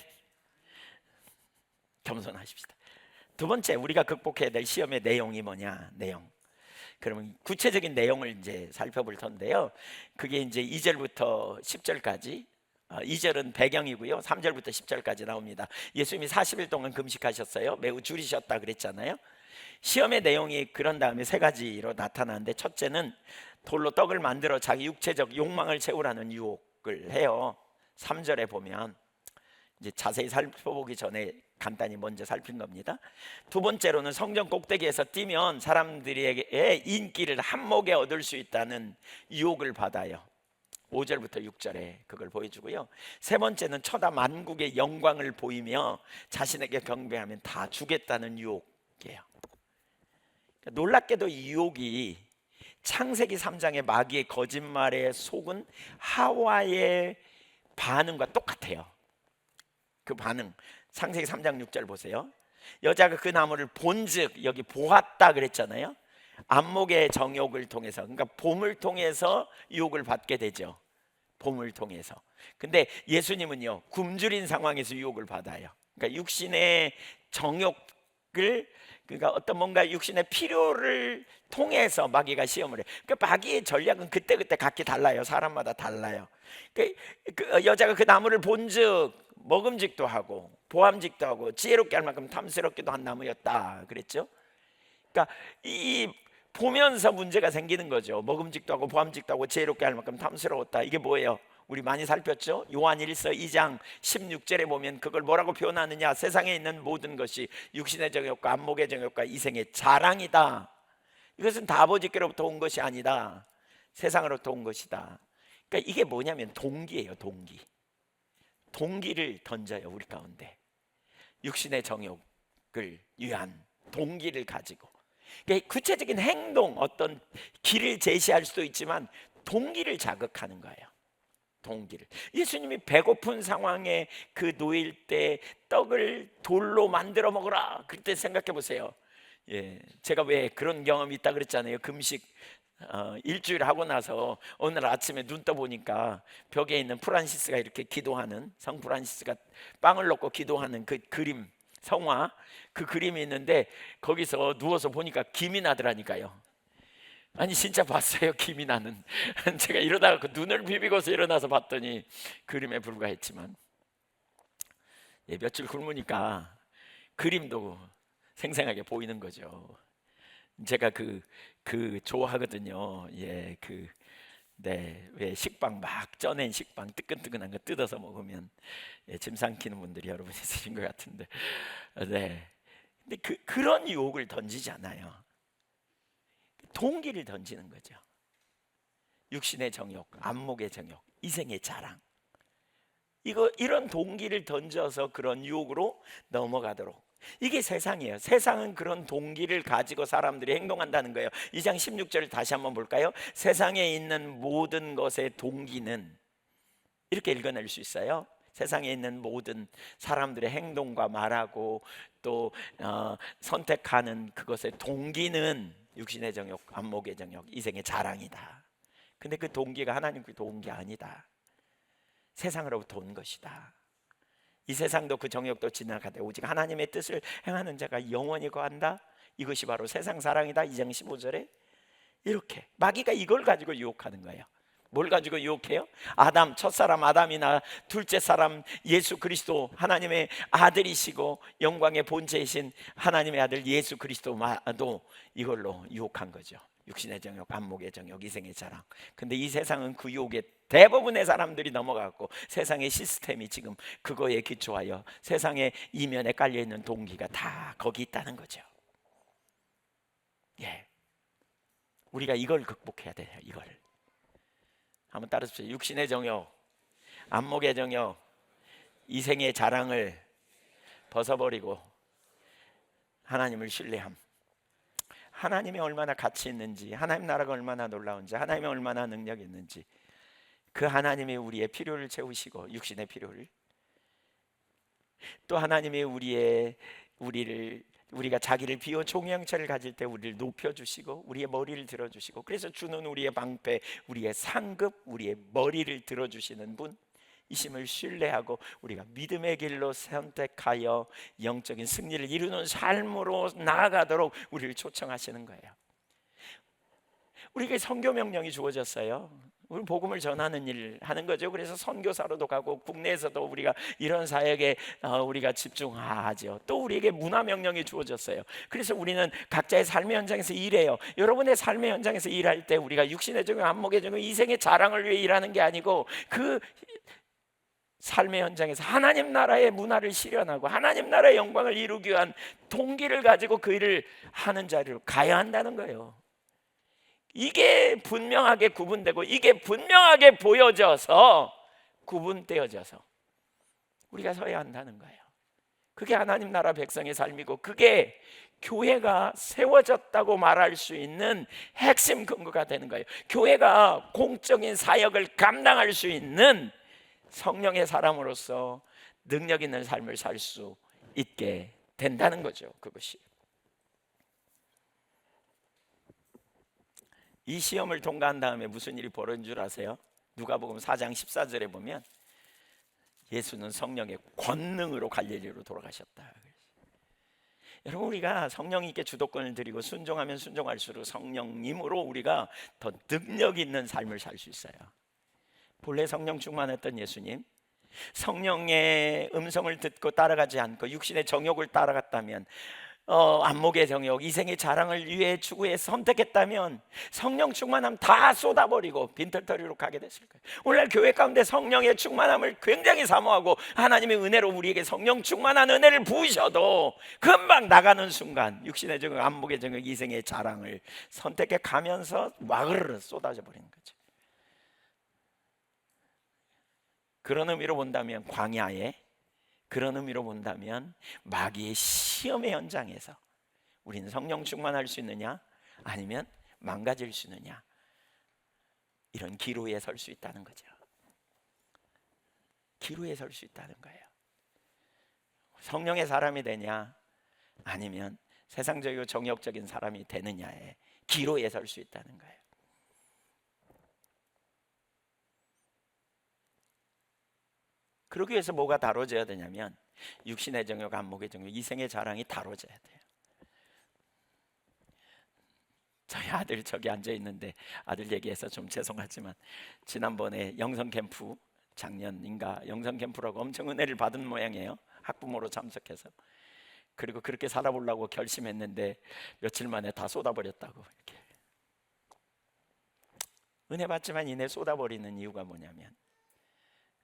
겸손하십시다. 두 번째, 우리가 극복해야 될 시험의 내용이 뭐냐? 내용. 그러면 구체적인 내용을 이제 살펴볼 텐데요. 그게 이제 2절부터 10절까지. 2절은 배경이고요. 3절부터 10절까지 나옵니다. 예수님이 40일 동안 금식하셨어요. 매우 줄이셨다 그랬잖아요. 시험의 내용이 그런 다음에 세 가지로 나타나는데, 첫째는 돌로 떡을 만들어 자기 육체적 욕망을 채우라는 유혹을 해요. 3절에 보면 이제 자세히 살펴보기 전에 간단히 먼저 살핀 겁니다. 두 번째로는 성전 꼭대기에서 뛰면 사람들에게 인기를 한몫에 얻을 수 있다는 유혹을 받아요. 5절부터 6절에 그걸 보여주고요. 세 번째는 천하 만국의 영광을 보이며 자신에게 경배하면 다 주겠다는 유혹이에요. 그러니까 놀랍게도 이 유혹이 창세기 3장의 마귀의 거짓말에 속은 하와의 반응과 똑같아요. 그 반응, 창세기 3장 6절 보세요. 여자가 그 나무를 본즉, 여기 보았다 그랬잖아요. 안목의 정욕을 통해서, 그러니까 봄을 통해서 유혹을 받게 되죠. 봄을 통해서. 근데 예수님은요, 굶주린 상황에서 유혹을 받아요. 그러니까 육신의 정욕을, 그러니까 어떤 뭔가 육신의 필요를 통해서 마귀가 시험을 해. 그러니까 마귀의 전략은 그때그때 각기 달라요. 사람마다 달라요. 그 여자가 그 나무를 본즉 먹음직도 하고 보암직도 하고 지혜롭게 할 만큼 탐스럽기도 한 나무였다 그랬죠. 그러니까 이 보면서 문제가 생기는 거죠. 먹음직도 하고 보암직도 하고 지혜롭게 할 만큼 탐스러웠다. 이게 뭐예요? 우리 많이 살폈죠. 요한일서 2장 16절에 보면 그걸 뭐라고 표현하느냐? 세상에 있는 모든 것이 육신의 정욕과 안목의 정욕과 이생의 자랑이다. 이것은 다 아버지께로부터 온 것이 아니다. 세상으로부터 온 것이다. 그러니까 이게 뭐냐면 동기예요. 동기를 던져요. 우리 가운데 육신의 정욕을 위한 동기를 가지고, 그러니까 구체적인 행동, 어떤 길을 제시할 수도 있지만 동기를 자극하는 거예요. 동기를. 예수님이 배고픈 상황에 그 놓일 때 떡을 돌로 만들어 먹으라 그때 생각해 보세요. 제가 왜 그런 경험이 있다 그랬잖아요. 금식 일주일 하고 나서 오늘 아침에 눈 떠보니까 벽에 있는 프란시스가 이렇게 기도하는, 성 프란시스가 빵을 넣고 기도하는 그 그림, 성화, 그 그림이 있는데 거기서 누워서 보니까 김이 나더라니까요. 아니 진짜 봤어요. 김이 나는. 제가 이러다가 그 눈을 비비고서 일어나서 봤더니 그림에 불과했지만, 며칠 굶으니까 그림도 생생하게 보이는 거죠. 제가 그 좋아하거든요. 네, 왜 식빵 막 쪄낸 식빵 뜨끈뜨끈한 거 뜯어서 먹으면 침 삼키는 분들이 여러분 있으신 것 같은데, 네. 근데 그런 유혹을 던지지 않아요. 동기를 던지는 거죠. 육신의 정욕, 안목의 정욕, 이생의 자랑. 이런 동기를 던져서 그런 유혹으로 넘어가도록. 이게 세상이에요. 세상은 그런 동기를 가지고 사람들이 행동한다는 거예요. 2장 16절을 다시 한번 볼까요? 세상에 있는 모든 것의 동기는, 이렇게 읽어낼 수 있어요. 세상에 있는 모든 사람들의 행동과 말하고 또 선택하는 그것의 동기는 육신의 정욕, 안목의 정욕, 이생의 자랑이다. 근데 그 동기가 하나님 그 동기 아니다. 세상으로부터 온 것이다. 이 세상도 그 정욕도 지나가되 오직 하나님의 뜻을 행하는 자가 영원히 거한다. 이것이 바로 세상 사랑이다. 2장 15절에 이렇게 마귀가 이걸 가지고 유혹하는 거예요. 뭘 가지고 유혹해요? 아담, 첫사람 아담이나 둘째 사람 예수 그리스도, 하나님의 아들이시고 영광의 본체이신 하나님의 아들 예수 그리스도도 이걸로 유혹한 거죠. 육신의 정욕, 안목의 정욕, 이생의 자랑. 근데 이 세상은 그 유혹에 대부분의 사람들이 넘어갔고, 세상의 시스템이 지금 그거에 기초하여 세상의 이면에 깔려있는 동기가 다 거기 있다는 거죠. 예, 우리가 이걸 극복해야 돼요. 이걸 한번 따라서 육신의 정욕, 안목의 정욕, 이생의 자랑을 벗어버리고 하나님을 신뢰함. 하나님이 얼마나 가치 있는지, 하나님 나라가 얼마나 놀라운지, 하나님이 얼마나 능력이 있는지, 그 하나님이 우리의 필요를 채우시고, 육신의 필요를, 또 하나님이 우리가 자기를 비워 종형체를 가질 때 우리를 높여주시고 우리의 머리를 들어주시고, 그래서 주는 우리의 방패, 우리의 상급, 우리의 머리를 들어주시는 분 이심을 신뢰하고 우리가 믿음의 길로 선택하여 영적인 승리를 이루는 삶으로 나아가도록 우리를 초청하시는 거예요. 우리에게 선교 명령이 주어졌어요. 우리 복음을 전하는 일 하는 거죠. 그래서 선교사로도 가고 국내에서도 우리가 이런 사역에 우리가 집중하죠. 또 우리에게 문화 명령이 주어졌어요. 그래서 우리는 각자의 삶의 현장에서 일해요. 여러분의 삶의 현장에서 일할 때 우리가 육신의 정욕, 안목의 정욕, 이생의 자랑을 위해 일하는 게 아니고 그 삶의 현장에서 하나님 나라의 문화를 실현하고 하나님 나라의 영광을 이루기 위한 동기를 가지고 그 일을 하는 자리로 가야 한다는 거예요. 이게 분명하게 구분되고 이게 분명하게 보여져서 구분되어져서 우리가 서야 한다는 거예요. 그게 하나님 나라 백성의 삶이고, 그게 교회가 세워졌다고 말할 수 있는 핵심 근거가 되는 거예요. 교회가 공적인 사역을 감당할 수 있는 성령의 사람으로서 능력 있는 삶을 살 수 있게 된다는 거죠. 그것이 이 시험을 통과한 다음에 무슨 일이 벌어진 줄 아세요? 누가복음 4장 14절에 보면 예수는 성령의 권능으로 갈릴리로 돌아가셨다. 여러분, 우리가 성령님께 주도권을 드리고 순종하면 순종할수록 성령님으로 우리가 더 능력 있는 삶을 살 수 있어요. 본래 성령 충만했던 예수님, 성령의 음성을 듣고 따라가지 않고 육신의 정욕을 따라갔다면, 안목의 정욕, 이생의 자랑을 위해 추구해 선택했다면 성령 충만함 다 쏟아버리고 빈털터리로 가게 됐을 거예요. 오늘날 교회 가운데 성령의 충만함을 굉장히 사모하고 하나님의 은혜로 우리에게 성령 충만한 은혜를 부으셔도 금방 나가는 순간 육신의 정욕, 안목의 정욕, 이생의 자랑을 선택해 가면서 와그르르 쏟아져 버리는 거죠. 그런 의미로 본다면 광야에, 그런 의미로 본다면 마귀의 시험의 현장에서 우리는 성령 충만할 수 있느냐 아니면 망가질 수 있느냐, 이런 기로에 설 수 있다는 거죠. 기로에 설 수 있다는 거예요. 성령의 사람이 되냐 아니면 세상적이고 정욕적인 사람이 되느냐에 기로에 설 수 있다는 거예요. 그러기 위해서 뭐가 다뤄져야 되냐면 육신의 정욕, 안목의 정욕, 이생의 자랑이 다뤄져야 돼요. 저희 아들 저기 앉아 있는데 아들 얘기해서 좀 죄송하지만 지난번에 영성 캠프, 작년인가 영성 캠프라고 엄청 은혜를 받은 모양이에요. 학부모로 참석해서. 그리고 그렇게 살아보려고 결심했는데 며칠 만에 다 쏟아버렸다고. 이렇게 은혜 받지만 이내 쏟아버리는 이유가 뭐냐면,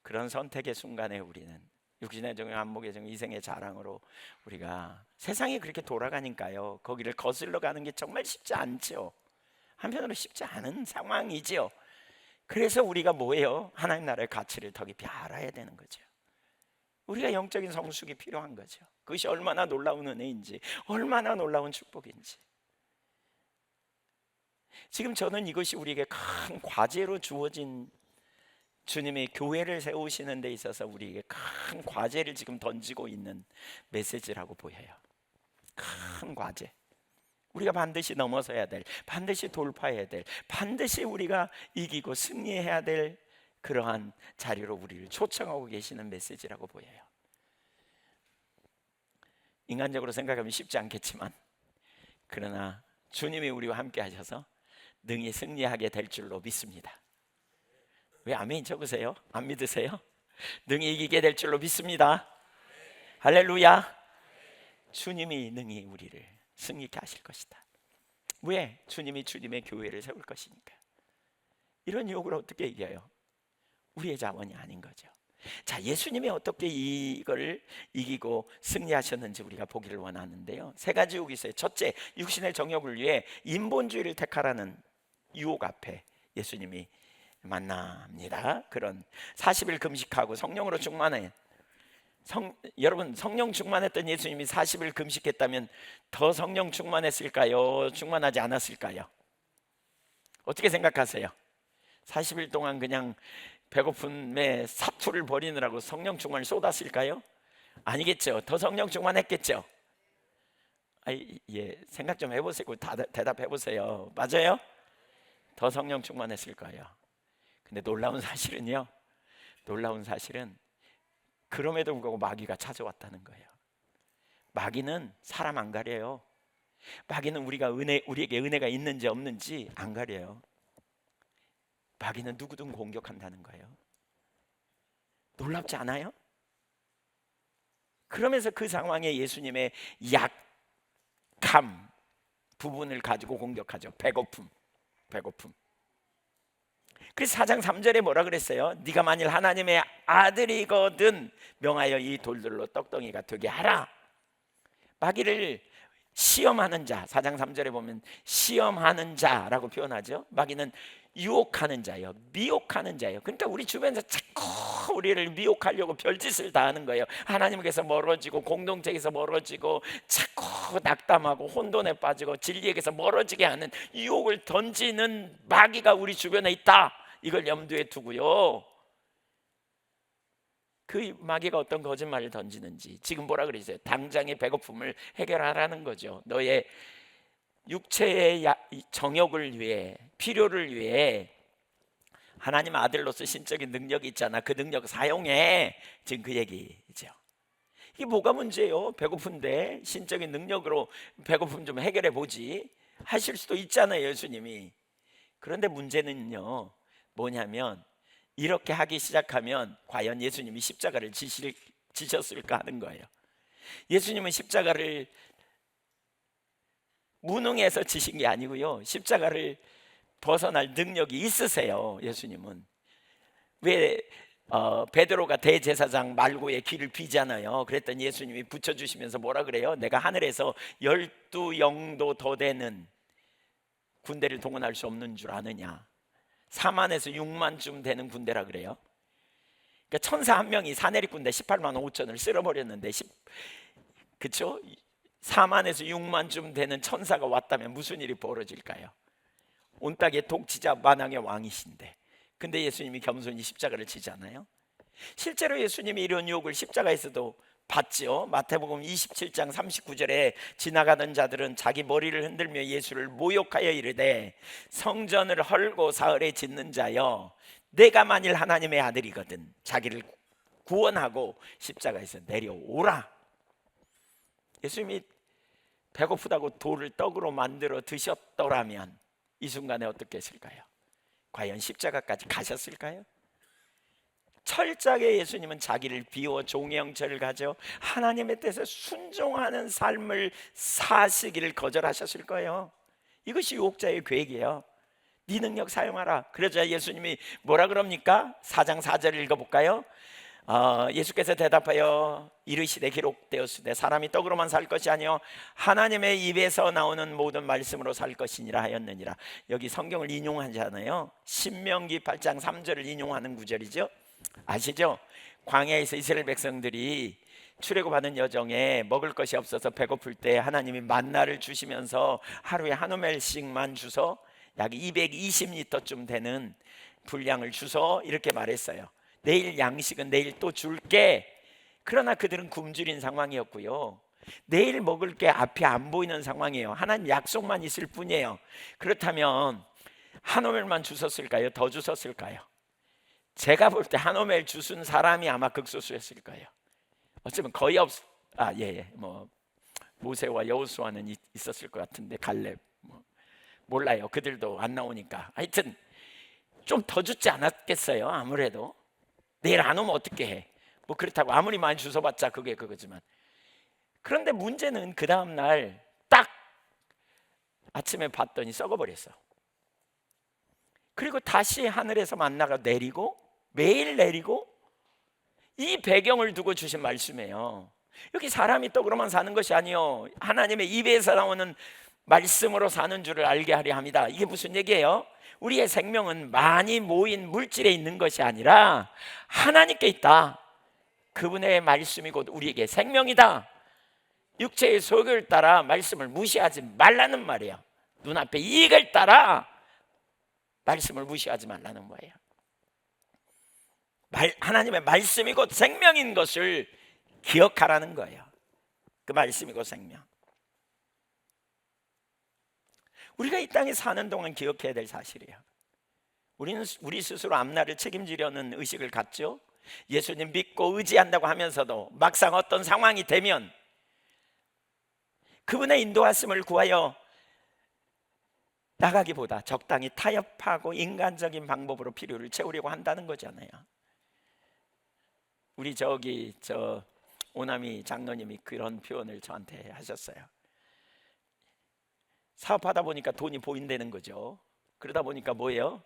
그런 선택의 순간에 우리는 육신의 정, 안목의 정, 이생의 자랑으로 우리가 세상이 그렇게 돌아가니까요, 거기를 거슬러 가는 게 정말 쉽지 않죠. 한편으로 쉽지 않은 상황이지요. 그래서 우리가 뭐예요? 하나님 나라의 가치를 더 깊이 알아야 되는 거죠. 우리가 영적인 성숙이 필요한 거죠. 그것이 얼마나 놀라운 은혜인지, 얼마나 놀라운 축복인지. 지금 저는 이것이 우리에게 큰 과제로 주어진, 주님의 교회를 세우시는 데 있어서 우리에게 큰 과제를 지금 던지고 있는 메시지라고 보여요. 큰 과제, 우리가 반드시 넘어서야 될, 반드시 돌파해야 될, 반드시 우리가 이기고 승리해야 될 그러한 자리로 우리를 초청하고 계시는 메시지라고 보여요. 인간적으로 생각하면 쉽지 않겠지만, 그러나 주님이 우리와 함께 하셔서 능히 승리하게 될 줄로 믿습니다. 왜 아멘 적으세요? 안 믿으세요? 능히 이기게 될 줄로 믿습니다. 할렐루야. 주님이 능히 우리를 승리케 하실 것이다. 왜? 주님이 주님의 교회를 세울 것이니까. 이런 유혹을 어떻게 이겨요? 우리의 자원이 아닌 거죠. 자, 예수님이 어떻게 이걸 이기고 승리하셨는지 우리가 보기를 원하는데요, 세 가지 유혹이 있어요. 첫째, 육신의 정욕을 위해 인본주의를 택하라는 유혹 앞에 예수님이 만납니다. 그런 40일 금식하고 성령으로 충만해. 여러분, 성령 충만했던 예수님이 40일 금식했다면 더 성령 충만했을까요? 충만하지 않았을까요? 어떻게 생각하세요? 40일 동안 그냥 배고픔에 사투를 벌이느라고 성령 충만을 쏟았을까요? 아니겠죠. 더 성령 충만했겠죠. 예, 생각 좀 해보세요. 대답해 보세요. 맞아요? 더 성령 충만했을 거예요. 근데 놀라운 사실은요, 놀라운 사실은 그럼에도 불구하고 마귀가 찾아왔다는 거예요. 마귀는 사람 안 가려요. 마귀는 우리에게 은혜가 있는지 없는지 안 가려요. 마귀는 누구든 공격한다는 거예요. 놀랍지 않아요? 그러면서 그 상황에 예수님의 약함 부분을 가지고 공격하죠. 배고픔. 그래서 4장 3절에 뭐라 그랬어요? 네가 만일 하나님의 아들이거든 명하여 이 돌들로 떡덩이가 되게 하라. 마귀를 시험하는 자, 4장 3절에 보면 시험하는 자라고 표현하죠. 마귀는 유혹하는 자예요. 미혹하는 자예요. 그러니까 우리 주변에서 자꾸 우리를 미혹하려고 별짓을 다 하는 거예요. 하나님께서 멀어지고, 공동체에서 멀어지고, 자꾸 낙담하고 혼돈에 빠지고 진리에게서 멀어지게 하는 유혹을 던지는 마귀가 우리 주변에 있다. 이걸 염두에 두고요, 그 마귀가 어떤 거짓말을 던지는지 지금 뭐라 그러세요? 당장의 배고픔을 해결하라는 거죠. 너의 육체의 정욕을 위해, 필요를 위해 하나님 아들로서 신적인 능력이 있잖아. 그 능력 사용해. 지금 그 얘기죠. 이게 뭐가 문제예요? 배고픈데 신적인 능력으로 배고픔 좀 해결해 보지 하실 수도 있잖아요, 예수님이. 그런데 문제는요 뭐냐면, 이렇게 하기 시작하면 과연 예수님이 십자가를 지셨을까 하는 거예요. 예수님은 십자가를 무능해서 지신 게 아니고요, 십자가를 벗어날 능력이 있으세요. 예수님은 왜 베드로가 대제사장 말고의 길을 비잖아요. 그랬더니 예수님이 붙여주시면서 뭐라 그래요? 내가 하늘에서 12영도 더 되는 군대를 동원할 수 없는 줄 아느냐. 4만에서 6만쯤 되는 군대라 그래요. 그러니까 천사 한 명이 사내리 군대 18만 5천을 쓸어버렸는데, 그쵸? 4만에서 6만쯤 되는 천사가 왔다면 무슨 일이 벌어질까요? 온 땅의 독치자 만왕의 왕이신데, 근데 예수님이 겸손히 십자가를 지잖아요. 실제로 예수님이 이런 유혹을 십자가에서도 봤죠. 마태복음 27장 39절에 지나가던 자들은 자기 머리를 흔들며 예수를 모욕하여 이르되, 성전을 헐고 사흘에 짓는 자여, 내가 만일 하나님의 아들이거든 자기를 구원하고 십자가에서 내려오라. 예수님이 배고프다고 돌을 떡으로 만들어 드셨더라면 이 순간에 어떻게 했을까요? 과연 십자가까지 가셨을까요? 철저하게 예수님은 자기를 비워 종의 형체를 가져 하나님의 뜻에 순종하는 삶을 사시기를 거절하셨을 거예요. 이것이 유혹자의 계획이에요. 네 능력 사용하라. 그러자 예수님이 뭐라 그럽니까? 4장 4절 읽어볼까요? 예수께서 대답하여 이르시되 기록되었으되 사람이 떡으로만 살 것이 아니요 하나님의 입에서 나오는 모든 말씀으로 살 것이니라 하였느니라. 여기 성경을 인용하잖아요. 신명기 8장 3절을 인용하는 구절이죠. 아시죠? 광야에서 이스라엘 백성들이 출애굽하는 여정에 먹을 것이 없어서 배고플 때 하나님이 만나를 주시면서 하루에 한 오멜씩만 주서 약 220리터쯤 되는 분량을 주서 이렇게 말했어요. 내일 양식은 내일 또 줄게. 그러나 그들은 굶주린 상황이었고요. 내일 먹을 게 앞이 안 보이는 상황이에요. 하나님 약속만 있을 뿐이에요. 그렇다면 한 오멜만 주셨을까요? 더 주셨을까요? 제가 볼 때 한 오멜 주순 사람이 아마 극소수였을 거예요. 어쩌면 거의 뭐 모세와 여호수아는 있었을 것 같은데 갈렙 몰라요. 그들도 안 나오니까. 하여튼 좀 더 주지 않았겠어요. 아무래도 내일 안 오면 어떻게 해? 뭐 그렇다고 아무리 많이 주워봤자 그게 그거지만. 그런데 문제는 그 다음 날 딱 아침에 봤더니 썩어버렸어. 그리고 다시 하늘에서 만나가 내리고 매일 내리고, 이 배경을 두고 주신 말씀이에요. 여기 사람이 떡으로만 사는 것이 아니요 하나님의 입에서 나오는 말씀으로 사는 줄을 알게 하려 합니다. 이게 무슨 얘기예요? 우리의 생명은 많이 모인 물질에 있는 것이 아니라 하나님께 있다. 그분의 말씀이 곧 우리에게 생명이다. 육체의 소욕을 따라 말씀을 무시하지 말라는 말이에요. 눈앞에 이익을 따라 말씀을 무시하지 말라는 거예요. 하나님의 말씀이 곧 생명인 것을 기억하라는 거예요. 그 말씀이 곧 생명. 우리가 이 땅에 사는 동안 기억해야 될 사실이에요. 우리는 우리 스스로 앞날을 책임지려는 의식을 갖죠. 예수님 믿고 의지한다고 하면서도 막상 어떤 상황이 되면 그분의 인도하심을 구하여 나가기보다 적당히 타협하고 인간적인 방법으로 필요를 채우려고 한다는 거잖아요. 우리 오남이 장로님이 그런 표현을 저한테 하셨어요. 사업하다 보니까 돈이 보인다는 거죠. 그러다 보니까 뭐예요?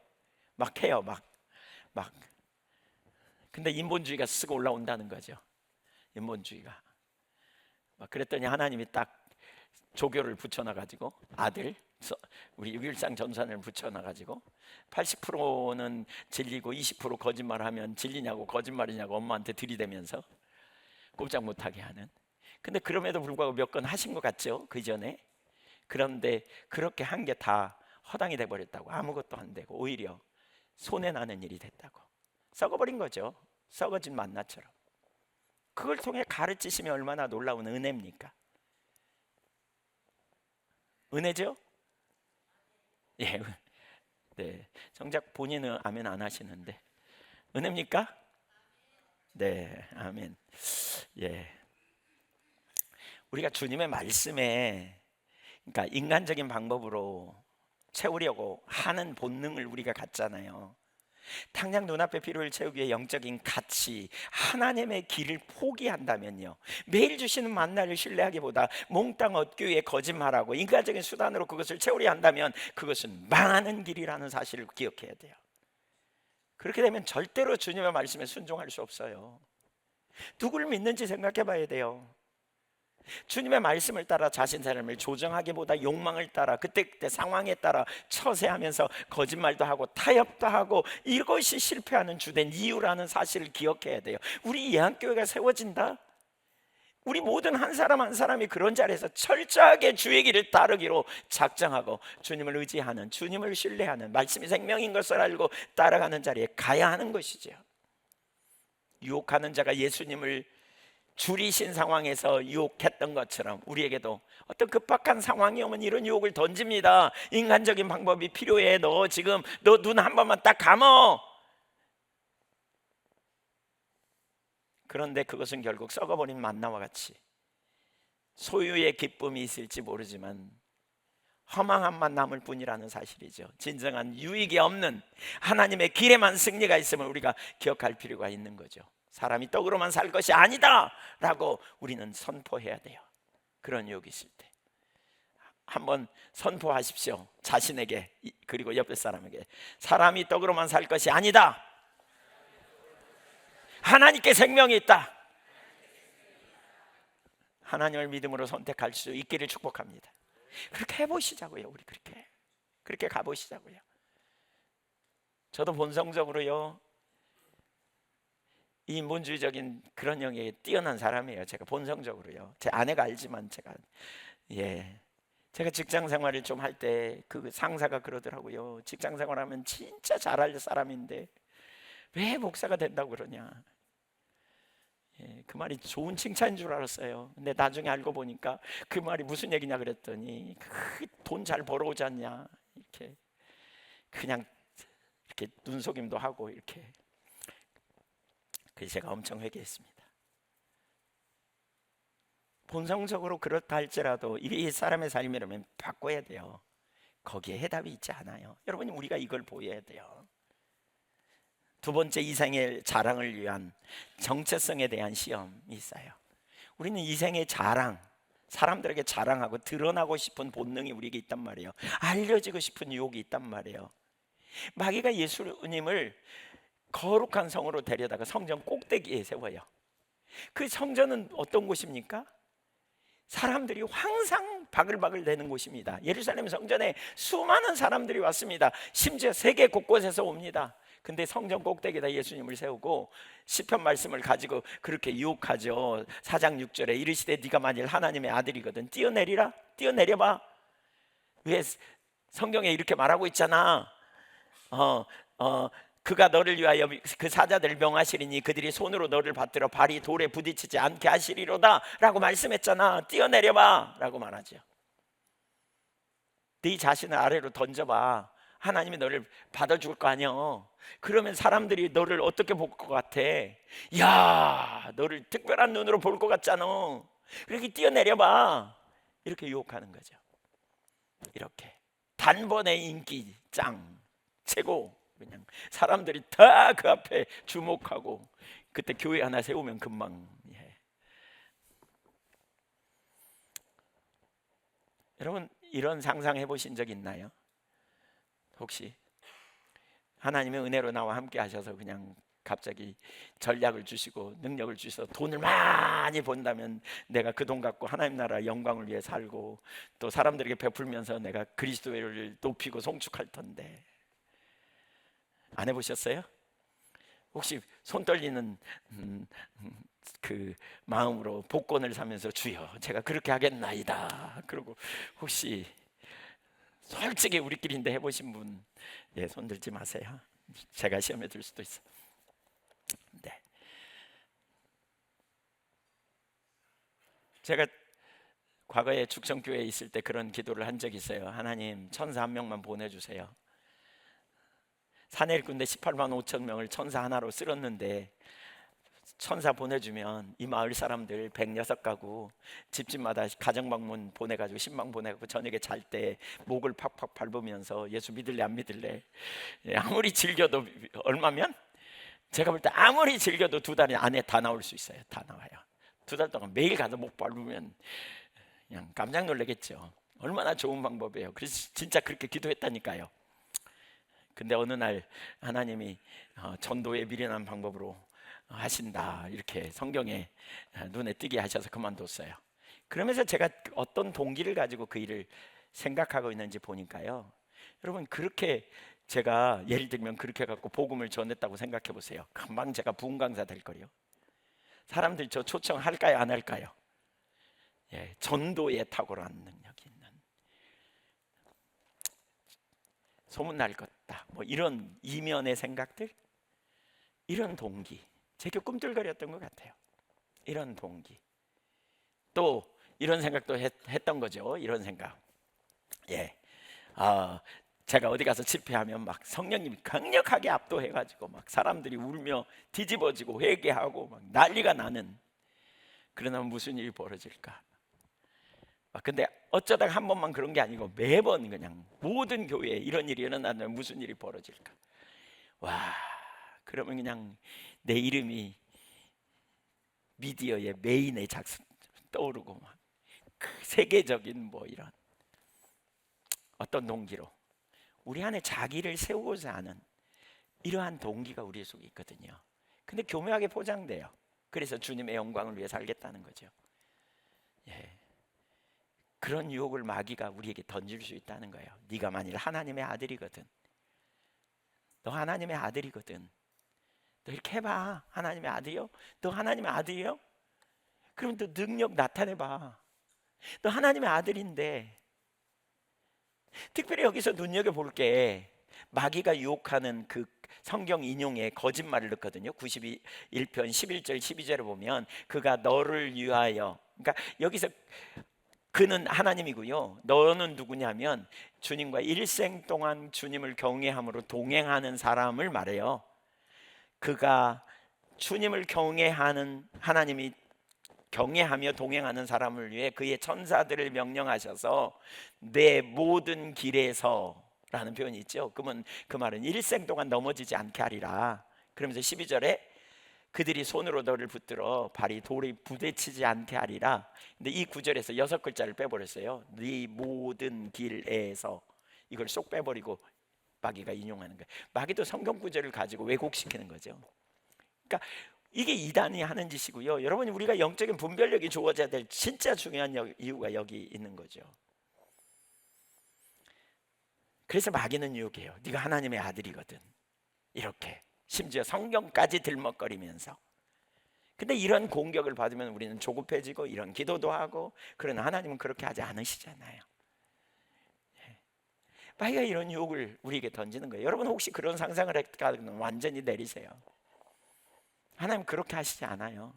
막 해요. 막. 근데 인본주의가 쓰고 올라온다는 거죠. 인본주의가. 막 그랬더니 하나님이 딱 조교를 붙여놔가지고 아들 우리 6.13 전산을 붙여놔가지고 80%는 진리고 20% 거짓말하면 진리냐고 거짓말이냐고 엄마한테 들이대면서 꼼짝 못하게 하는. 근데 그럼에도 불구하고 몇 건 하신 것 같죠? 그 전에. 그런데 그렇게 한 게 다 허당이 돼버렸다고. 아무것도 안 되고 오히려 손해나는 일이 됐다고. 썩어버린 거죠. 썩어진 만나처럼. 그걸 통해 가르치시면 얼마나 놀라운 은혜입니까? 은혜죠? 예, 네. 정작 본인은 아멘 안 하시는데 은혜입니까? 네, 아멘. 예, 우리가 주님의 말씀에, 그러니까 인간적인 방법으로 채우려고 하는 본능을 우리가 갖잖아요. 당장 눈앞의 필요를 채우기 위해 영적인 가치, 하나님의 길을 포기한다면요, 매일 주시는 만나를 신뢰하기보다 몽땅 얻기 위해 거짓말하고 인간적인 수단으로 그것을 채우려 한다면 그것은 망하는 길이라는 사실을 기억해야 돼요. 그렇게 되면 절대로 주님의 말씀에 순종할 수 없어요. 누구를 믿는지 생각해 봐야 돼요. 주님의 말씀을 따라 자신 삶을 조정하기보다 욕망을 따라 그때 상황에 따라 처세하면서 거짓말도 하고 타협도 하고, 이것이 실패하는 주된 이유라는 사실을 기억해야 돼요. 우리 예한교회가 세워진다? 우리 모든 한 사람 한 사람이 그런 자리에서 철저하게 주의 길을 따르기로 작정하고 주님을 의지하는, 주님을 신뢰하는, 말씀이 생명인 것을 알고 따라가는 자리에 가야 하는 것이죠. 유혹하는 자가 예수님을 줄이신 상황에서 유혹했던 것처럼 우리에게도 어떤 급박한 상황이 오면 이런 유혹을 던집니다. 인간적인 방법이 필요해. 너 지금 너 눈 한 번만 딱 감어. 그런데 그것은 결국 썩어버린 만나와 같이 소유의 기쁨이 있을지 모르지만 허망함만 남을 뿐이라는 사실이죠. 진정한 유익이 없는 하나님의 길에만 승리가 있음을 우리가 기억할 필요가 있는 거죠. 사람이 떡으로만 살 것이 아니다 라고 우리는 선포해야 돼요. 그런 유혹이 있을 때 한번 선포하십시오. 자신에게 그리고 옆에 사람에게. 사람이 떡으로만 살 것이 아니다. 하나님께 생명이 있다. 하나님을 믿음으로 선택할 수 있기를 축복합니다. 그렇게 해보시자고요. 우리 그렇게 가보시자고요. 저도 본성적으로요, 이 인본주의적인 그런 영역에 뛰어난 사람이에요. 제가 본성적으로요. 제 아내가 알지만 제가 직장 생활을 좀 할 때 그 상사가 그러더라고요. 직장 생활하면 진짜 잘할 사람인데 왜 목사가 된다고 그러냐. 그 말이 좋은 칭찬인 줄 알았어요. 근데 나중에 알고 보니까 그 말이 무슨 얘기냐 그랬더니 돈 잘 벌어오지 않냐, 이렇게 그냥 이렇게 눈속임도 하고 이렇게. 그래서 제가 엄청 회개했습니다. 본성적으로 그렇다 할지라도 이 사람의 삶이라면 바꿔야 돼요. 거기에 해답이 있지 않아요. 여러분, 우리가 이걸 보여야 돼요. 두 번째, 이생의 자랑을 위한 정체성에 대한 시험이 있어요. 우리는 이생의 자랑, 사람들에게 자랑하고 드러나고 싶은 본능이 우리에게 있단 말이에요. 알려지고 싶은 유혹이 있단 말이에요. 마귀가 예수님을 거룩한 성으로 데려다가 성전 꼭대기에 세워요. 그 성전은 어떤 곳입니까? 사람들이 항상 바글바글 대는 곳입니다. 예루살렘 성전에 수많은 사람들이 왔습니다. 심지어 세계 곳곳에서 옵니다. 근데 성전 꼭대기에다 예수님을 세우고 시편 말씀을 가지고 그렇게 유혹하죠. 4장 6절에 이르시되 네가 만일 하나님의 아들이거든 뛰어내리라, 뛰어내려봐. 왜 성경에 이렇게 말하고 있잖아. 그가 너를 위하여 그 사자들을 명하시리니 그들이 손으로 너를 받들어 발이 돌에 부딪히지 않게 하시리로다 라고 말씀했잖아. 뛰어내려봐 라고 말하죠. 네 자신을 아래로 던져봐. 하나님이 너를 받아줄 거 아니야. 그러면 사람들이 너를 어떻게 볼 것 같아? 야, 너를 특별한 눈으로 볼 것 같잖아. 이렇게 뛰어내려봐. 이렇게 유혹하는 거죠. 이렇게 단번에 인기 짱 최고, 그냥 사람들이 다 그 앞에 주목하고 그때 교회 하나 세우면 금방. 여러분, 이런 상상해 보신 적 있나요? 혹시 하나님의 은혜로 나와 함께 하셔서 그냥 갑자기 전략을 주시고 능력을 주셔서 돈을 많이 번다면 내가 그 돈 갖고 하나님 나라 영광을 위해 살고 또 사람들에게 베풀면서 내가 그리스도를 높이고 송축할 텐데. 안 해보셨어요? 혹시 손 떨리는 그 마음으로 복권을 사면서 주여 제가 그렇게 하겠나이다, 그리고 혹시 솔직히 우리끼리인데 해보신 분, 손 들지 마세요. 제가 시험에 들 수도 있어. 네. 제가 과거에 죽성교회에 있을 때 그런 기도를 한 적이 있어요. 하나님, 천사 한 명만 보내주세요. 산의 일꾼대 18만 5천 명을 천사 하나로 쓸었는데 천사 보내주면 이 마을 사람들 106가구 집집마다 가정방문 보내가지고 신방 보내고 저녁에 잘 때 목을 팍팍 밟으면서 예수 믿을래 안 믿을래, 아무리 즐겨도 얼마면? 제가 볼 때 아무리 즐겨도 2달 안에 다 나올 수 있어요. 다 나와요. 2달 동안 매일 가서 목 밟으면 그냥 깜짝 놀라겠죠. 얼마나 좋은 방법이에요. 그래서 진짜 그렇게 기도했다니까요. 근데 어느 날 하나님이 전도에 미련한 방법으로 하신다, 이렇게 성경에 눈에 띄게 하셔서 그만뒀어요. 그러면서 제가 어떤 동기를 가지고 그 일을 생각하고 있는지 보니까요, 여러분, 그렇게 제가 예를 들면 그렇게 갖고 복음을 전했다고 생각해 보세요. 금방 제가 부흥 강사 될 거요. 사람들이 저 초청할까요 안 할까요? 전도에 탁월한 능력이 있는, 소문날 것다, 뭐 이런 이면의 생각들, 이런 동기, 제게 꿈틀거렸던 것 같아요. 이런 동기, 또 이런 생각도 했던 거죠. 이런 생각, 제가 어디 가서 집회하면 막 성령님이 강력하게 압도해가지고 막 사람들이 울며 뒤집어지고 회개하고 막 난리가 나는, 그러면 무슨 일이 벌어질까? 근데 어쩌다가 한 번만 그런 게 아니고 매번 그냥 모든 교회에 이런 일이 일어나면 무슨 일이 벌어질까? 와, 그러면 그냥 내 이름이 미디어의 메인에 떠오르고 막 세계적인 뭐 이런. 어떤 동기로? 우리 안에 자기를 세우고자 하는 이러한 동기가 우리 속에 있거든요. 근데 교묘하게 포장돼요. 그래서 주님의 영광을 위해 살겠다는 거죠. 예. 그런 유혹을 마귀가 우리에게 던질 수 있다는 거예요. 네가 만일 하나님의 아들이거든, 너 하나님의 아들이거든, 너 이렇게 해봐. 하나님의 아들이요? 너 하나님의 아들이요? 그럼 너 능력 나타내봐. 너 하나님의 아들인데. 특별히 여기서 눈여겨볼게, 마귀가 유혹하는 그 성경 인용에 거짓말을 넣거든요. 91편 11절 12절을 보면 그가 너를 위하여, 그러니까 여기서 그는 하나님이고요, 너는 누구냐면 주님과 일생 동안 주님을 경외함으로 동행하는 사람을 말해요. 그가 주님을 경외하는, 하나님이 경외하며 동행하는 사람을 위해 그의 천사들을 명령하셔서 내 모든 길에서 라는 표현이 있죠. 그러면 그 말은 일생 동안 넘어지지 않게 하리라. 그러면서 12절에 그들이 손으로 너를 붙들어 발이 돌에 부딪히지 않게 하리라. 근데 이 구절에서 6글자를 빼버렸어요. 네 모든 길에서, 이걸 쏙 빼버리고 마귀가 인용하는 거예요. 마귀도 성경 구절을 가지고 왜곡시키는 거죠. 그러니까 이게 이단이 하는 짓이고요. 여러분, 우리가 영적인 분별력이 좋아져야 될 진짜 중요한 이유가 여기 있는 거죠. 그래서 마귀는 유혹해요. 네가 하나님의 아들이거든, 이렇게, 심지어 성경까지 들먹거리면서. 근데 이런 공격을 받으면 우리는 조급해지고 이런 기도도 하고, 그러나 하나님은 그렇게 하지 않으시잖아요. 마귀가 이런 유혹을 우리에게 던지는 거예요. 여러분 혹시 그런 상상을 했다면 완전히 내리세요. 하나님 그렇게 하시지 않아요.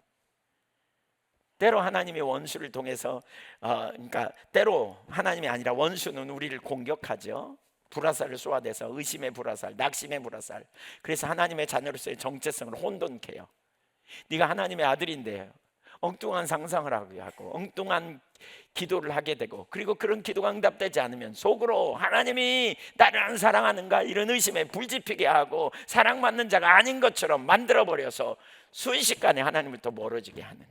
때로 하나님의 원수를 통해서 그러니까 때로 하나님이 아니라 원수는 우리를 공격하죠. 불화살을 쏘아대서 의심의 불화살, 낙심의 불화살. 그래서 하나님의 자녀로서의 정체성을 혼돈케 해요. 네가 하나님의 아들인데 엉뚱한 상상을 하고 엉뚱한 기도를 하게 되고, 그리고 그런 기도가 응답되지 않으면 속으로 하나님이 나를 안 사랑하는가 이런 의심에 불지피게 하고 사랑받는 자가 아닌 것처럼 만들어버려서 순식간에 하나님부터 멀어지게 하는.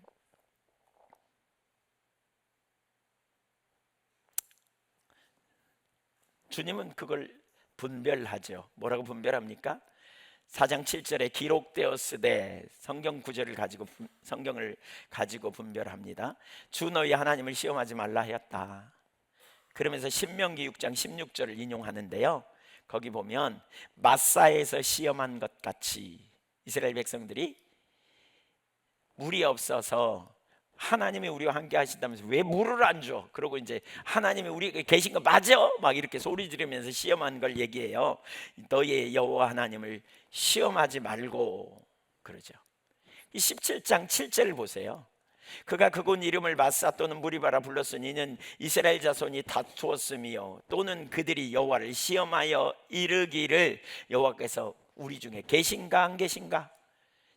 주님은 그걸 분별하죠. 뭐라고 분별합니까? 4장 7절에 기록되었으되, 성경을 가지고 분별합니다. 주 너희 하나님을 시험하지 말라 하였다. 그러면서 신명기 6장 16절을 인용하는데요, 거기 보면 마사에서 시험한 것 같이 이스라엘 백성들이 물이 없어서 하나님이 우리와 함께 하신다면서 왜 물을 안 줘? 그러고 이제 하나님이 우리에게 계신 거 맞아? 막 이렇게 소리 지르면서 시험한 걸 얘기해요. 너희의 여호와 하나님을 시험하지 말고 그러죠. 17장 7절을 보세요. 그가 그곳 이름을 마사 또는 무리바라 불렀으니 이는 이스라엘 자손이 다투었으며 또는 그들이 여호와를 시험하여 이르기를 여호와께서 우리 중에 계신가 안 계신가?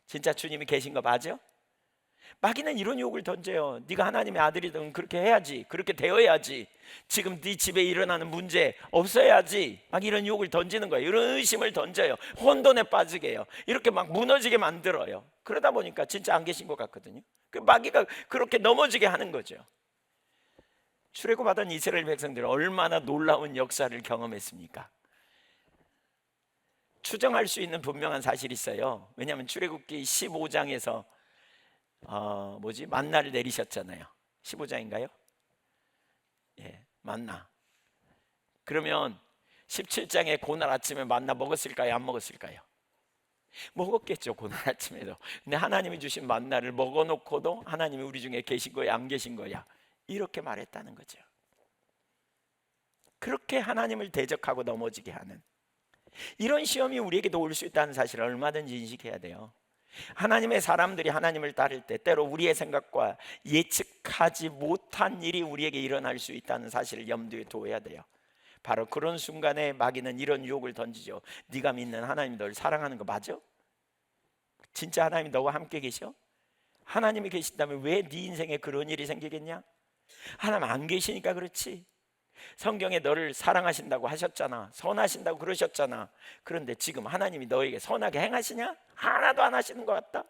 진짜 주님이 계신 거 맞아? 마귀는 이런 유혹을 던져요. 네가 하나님의 아들이든 그렇게 해야지, 그렇게 되어야지, 지금 네 집에 일어나는 문제 없어야지, 막 이런 유혹을 던지는 거예요. 이런 의심을 던져요. 혼돈에 빠지게 해요. 이렇게 막 무너지게 만들어요. 그러다 보니까 진짜 안 계신 것 같거든요. 그 마귀가 그렇게 넘어지게 하는 거죠. 출애굽하던 이스라엘 백성들은 얼마나 놀라운 역사를 경험했습니까? 추정할 수 있는 분명한 사실이 있어요. 왜냐하면 출애굽기 15장에서 만나를 내리셨잖아요. 15장인가요? 예, 만나. 그러면 17장에 그날 아침에 만나 먹었을까요? 안 먹었을까요? 먹었겠죠, 그날 아침에도. 근데 하나님이 주신 만나를 먹어놓고도 하나님이 우리 중에 계신 거야 안 계신 거야 이렇게 말했다는 거죠. 그렇게 하나님을 대적하고 넘어지게 하는 이런 시험이 우리에게도 올 수 있다는 사실을 얼마든지 인식해야 돼요. 하나님의 사람들이 하나님을 따를 때 때로 우리의 생각과 예측하지 못한 일이 우리에게 일어날 수 있다는 사실을 염두에 둬야 돼요. 바로 그런 순간에 마귀는 이런 유혹을 던지죠. 네가 믿는 하나님이 너를 사랑하는 거 맞아? 진짜 하나님이 너와 함께 계셔? 하나님이 계신다면 왜 네 인생에 그런 일이 생기겠냐? 하나님 안 계시니까 그렇지. 성경에 너를 사랑하신다고 하셨잖아, 선하신다고 그러셨잖아. 그런데 지금 하나님이 너에게 선하게 행하시냐? 하나도 안 하시는 것 같다.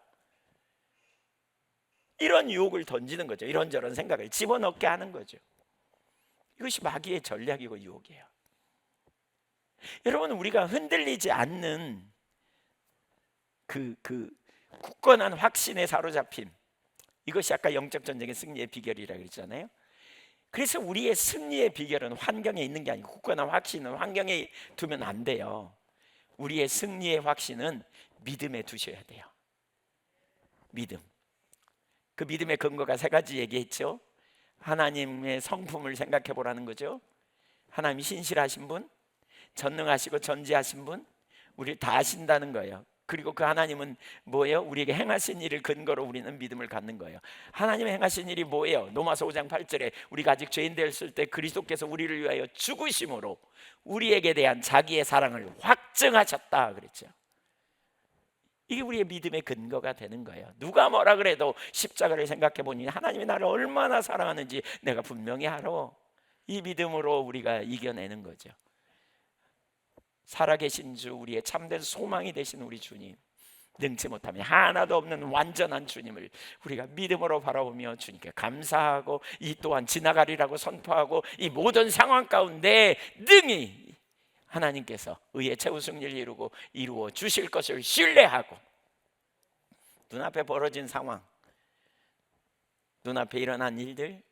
이런 유혹을 던지는 거죠. 이런저런 생각을 집어넣게 하는 거죠. 이것이 마귀의 전략이고 유혹이에요. 여러분, 우리가 흔들리지 않는 그 굳건한 확신에 사로잡힘, 이것이 아까 영적 전쟁의 승리의 비결이라고 그랬잖아요. 그래서 우리의 승리의 비결은 환경에 있는 게 아니고, 굳건한 확신은 환경에 두면 안 돼요. 우리의 승리의 확신은 믿음에 두셔야 돼요. 믿음. 그 믿음의 근거가 세 가지 얘기했죠. 하나님의 성품을 생각해 보라는 거죠. 하나님이 신실하신 분, 전능하시고 전지하신 분, 우리를 다 아신다는 거예요. 그리고 그 하나님은 뭐예요? 우리에게 행하신 일을 근거로 우리는 믿음을 갖는 거예요. 하나님이 행하신 일이 뭐예요? 로마서 5장 8절에 우리가 아직 죄인 되었을 때 그리스도께서 우리를 위하여 죽으심으로 우리에게 대한 자기의 사랑을 확증하셨다 그랬죠. 이게 우리의 믿음의 근거가 되는 거예요. 누가 뭐라 그래도 십자가를 생각해 보니 하나님이 나를 얼마나 사랑하는지 내가 분명히 알아. 이 믿음으로 우리가 이겨내는 거죠. 살아계신 주, 우리의 참된 소망이 되신 우리 주님, 능치 못함이 하나도 없는 완전한 주님을 우리가 믿음으로 바라보며 주님께 감사하고, 이 또한 지나가리라고 선포하고, 이 모든 상황 가운데 능히 하나님께서 의의 최후 승리를 이루어 주실 것을 신뢰하고, 눈앞에 벌어진 상황, 눈앞에 일어난 일들,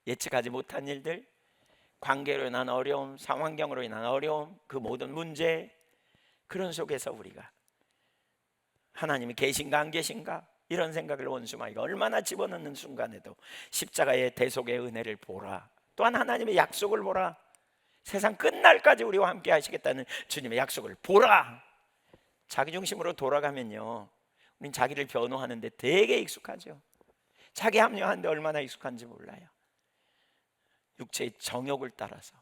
예측하지 못한 일들, 관계로 인한 어려움, 상환경으로 인한 어려움, 그 모든 문제, 그런 속에서 우리가 하나님이 계신가 안 계신가 이런 생각을 원수마귀가 얼마나 집어넣는 순간에도 십자가의 대속의 은혜를 보라, 또한 하나님의 약속을 보라, 세상 끝날까지 우리와 함께 하시겠다는 주님의 약속을 보라. 자기 중심으로 돌아가면요, 우린 자기를 변호하는데 되게 익숙하죠. 자기 합리화하는데 얼마나 익숙한지 몰라요. 육체의 정욕을 따라서,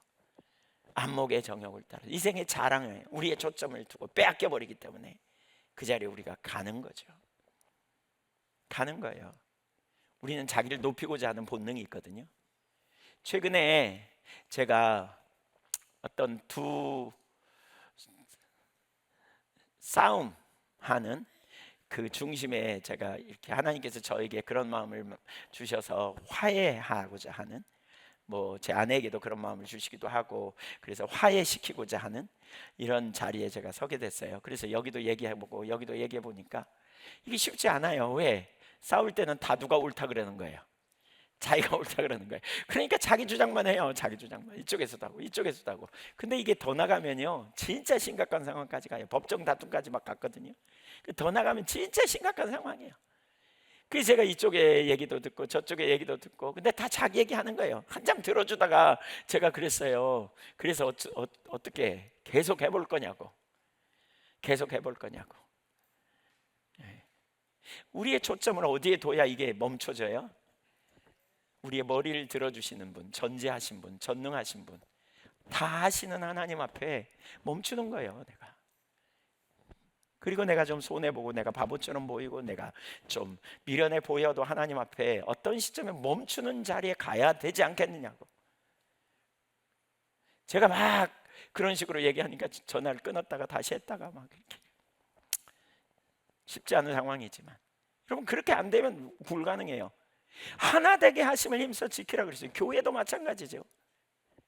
안목의 정욕을 따라서, 이생의 자랑에 우리의 초점을 두고 빼앗겨 버리기 때문에 그 자리에 우리가 가는 거죠. 가는 거예요. 우리는 자기를 높이고자 하는 본능이 있거든요. 최근에 제가 어떤 두 싸움하는 그 중심에 제가 이렇게 하나님께서 저에게 그런 마음을 주셔서 화해하고자 하는, 뭐 제 아내에게도 그런 마음을 주시기도 하고, 그래서 화해시키고자 하는 이런 자리에 제가 서게 됐어요. 그래서 여기도 얘기해보고 여기도 얘기해보니까 이게 쉽지 않아요. 왜? 싸울 때는 다 누가 옳다 그러는 거예요. 자기가 옳다 그러는 거예요. 그러니까 자기 주장만 해요. 자기 주장만, 이쪽에서도 하고 이쪽에서도 하고. 근데 이게 더 나가면요, 진짜 심각한 상황까지 가요. 법정 다툼까지 막 갔거든요. 더 나가면 진짜 심각한 상황이에요. 그래서 제가 이쪽에 얘기도 듣고 저쪽에 얘기도 듣고, 근데 다 자기 얘기하는 거예요. 한참 들어주다가 제가 그랬어요. 그래서 어떻게 계속 해볼 거냐고, 계속 해볼 거냐고. 우리의 초점을 어디에 둬야 이게 멈춰져요? 우리의 머리를 들어주시는 분, 전지하신 분, 전능하신 분, 다 하시는 하나님 앞에 멈추는 거예요, 내가. 그리고 내가 좀 손해보고 내가 바보처럼 보이고 내가 좀 미련해 보여도 하나님 앞에 어떤 시점에 멈추는 자리에 가야 되지 않겠느냐고. 제가 막 그런 식으로 얘기하니까 전화를 끊었다가 다시 했다가 막 이렇게. 쉽지 않은 상황이지만 여러분, 그렇게 안 되면 불가능해요. 하나 되게 하심을 힘써 지키라 그랬어요. 교회도 마찬가지죠.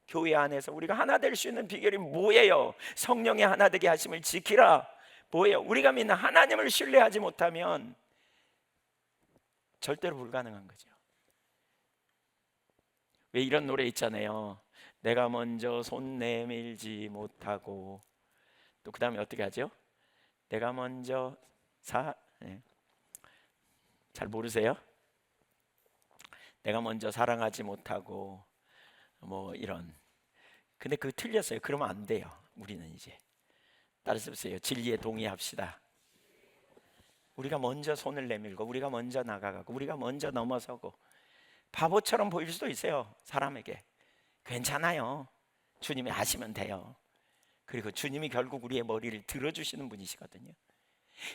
교회 안에서 우리가 하나 될 수 있는 비결이 뭐예요? 성령의 하나 되게 하심을 지키라. 뭐예요? 우리가 믿는 하나님을 신뢰하지 못하면 절대로 불가능한 거죠. 왜 이런 노래 있잖아요. 내가 먼저 손 내밀지 못하고, 또 그 다음에 어떻게 하죠? 내가 먼저 잘 모르세요? 내가 먼저 사랑하지 못하고 뭐 이런. 근데 그거 틀렸어요. 그러면 안 돼요. 우리는 이제 따라서 보세요. 진리에 동의합시다. 우리가 먼저 손을 내밀고, 우리가 먼저 나가고, 우리가 먼저 넘어서고. 바보처럼 보일 수도 있어요, 사람에게. 괜찮아요. 주님이 하시면 돼요. 그리고 주님이 결국 우리의 머리를 들어주시는 분이시거든요.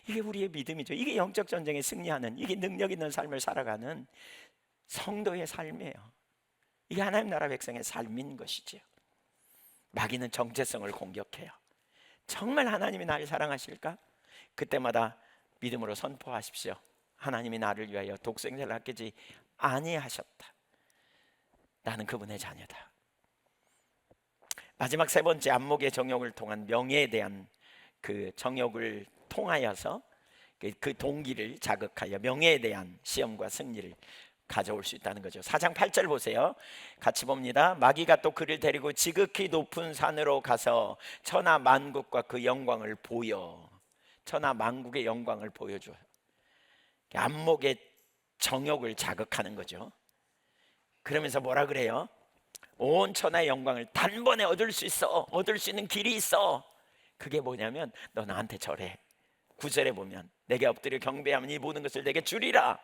이게 우리의 믿음이죠. 이게 영적 전쟁에 승리하는, 이게 능력 있는 삶을 살아가는 성도의 삶이에요. 이게 하나님 나라 백성의 삶인 것이죠. 마귀는 정체성을 공격해요. 정말 하나님이 나를 사랑하실까? 그때마다 믿음으로 선포하십시오. 하나님이 나를 위하여 독생자를 아끼지 아니하셨다. 나는 그분의 자녀다. 마지막 세 번째, 안목의 정욕을 통한 명예에 대한 그 정욕을 통하여서 그 동기를 자극하여 명예에 대한 시험과 승리를 가져올 수 있다는 거죠. 4장 8절 보세요. 같이 봅니다. 마귀가 또 그를 데리고 지극히 높은 산으로 가서 천하 만국과 그 영광을 보여. 천하 만국의 영광을 보여줘요. 안목의 정욕을 자극하는 거죠. 그러면서 뭐라 그래요? 온 천하의 영광을 단번에 얻을 수 있어. 얻을 수 있는 길이 있어. 그게 뭐냐면 너 나한테 절해. 9절에 보면 내게 엎드려 경배하면 이 모든 것을 내게 주리라.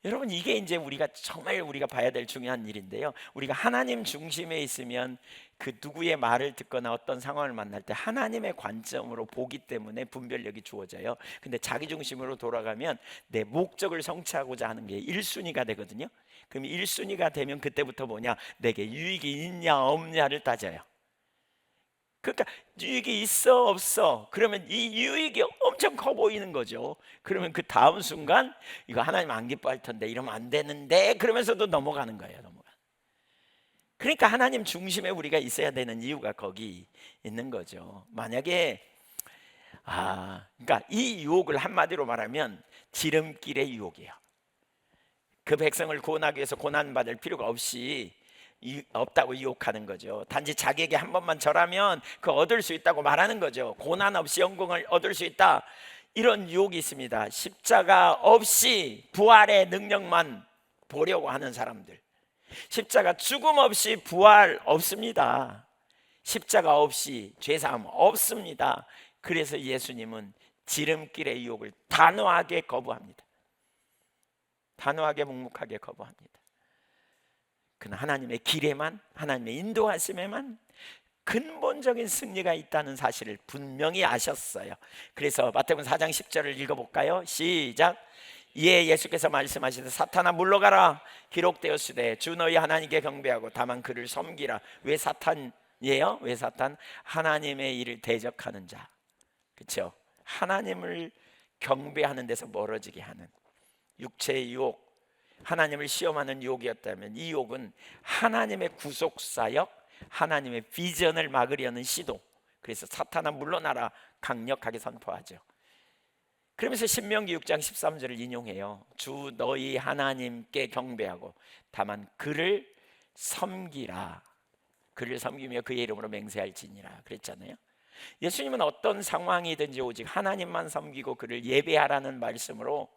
여러분, 이게 이제 우리가 정말 우리가 봐야 될 중요한 일인데요. 우리가 하나님 중심에 있으면 그 누구의 말을 듣거나 어떤 상황을 만날 때 하나님의 관점으로 보기 때문에 분별력이 주어져요. 근데 자기 중심으로 돌아가면 내 목적을 성취하고자 하는 게 1순위가 되거든요. 그럼 1순위가 되면 그때부터 뭐냐? 내게 유익이 있냐 없냐를 따져요. 그러니까 유익이 있어 없어, 그러면 이 유익이 엄청 커 보이는 거죠. 그러면 그 다음 순간 이거 하나님 안 기뻐할 텐데, 이러면 안 되는데, 그러면서도 넘어가는 거예요. 그러니까 하나님 중심에 우리가 있어야 되는 이유가 거기 있는 거죠. 만약에 그러니까 이 유혹을 한마디로 말하면 지름길의 유혹이에요. 그 백성을 구원하기 위해서 고난받을 필요가 없다고 유혹하는 거죠. 단지 자기에게 한 번만 절하면 그 얻을 수 있다고 말하는 거죠. 고난 없이 영광을 얻을 수 있다, 이런 유혹이 있습니다. 십자가 없이 부활의 능력만 보려고 하는 사람들, 십자가 죽음 없이 부활 없습니다. 십자가 없이 죄사함 없습니다. 그래서 예수님은 지름길의 유혹을 단호하게 거부합니다. 단호하게 묵묵하게 거부합니다. 그는 하나님의 길에만, 하나님의 인도하심에만 근본적인 승리가 있다는 사실을 분명히 아셨어요. 그래서 마태복음 4장 10절을 읽어볼까요? 시작. 이에 예수께서 말씀하시되 사탄아 물러가라, 기록되었으되 주 너희 하나님께 경배하고 다만 그를 섬기라. 왜 사탄이에요? 왜 사탄? 하나님의 일을 대적하는 자, 그렇죠? 하나님을 경배하는 데서 멀어지게 하는 육체의 유혹, 하나님을 시험하는 유혹이었다면 이 유혹은 하나님의 구속사역, 하나님의 비전을 막으려는 시도. 그래서 사탄아 물러나라 강력하게 선포하죠. 그러면서 신명기 6장 13절을 인용해요. 주 너희 하나님께 경배하고 다만 그를 섬기라. 그를 섬기며 그의 이름으로 맹세할지니라 그랬잖아요. 예수님은 어떤 상황이든지 오직 하나님만 섬기고 그를 예배하라는 말씀으로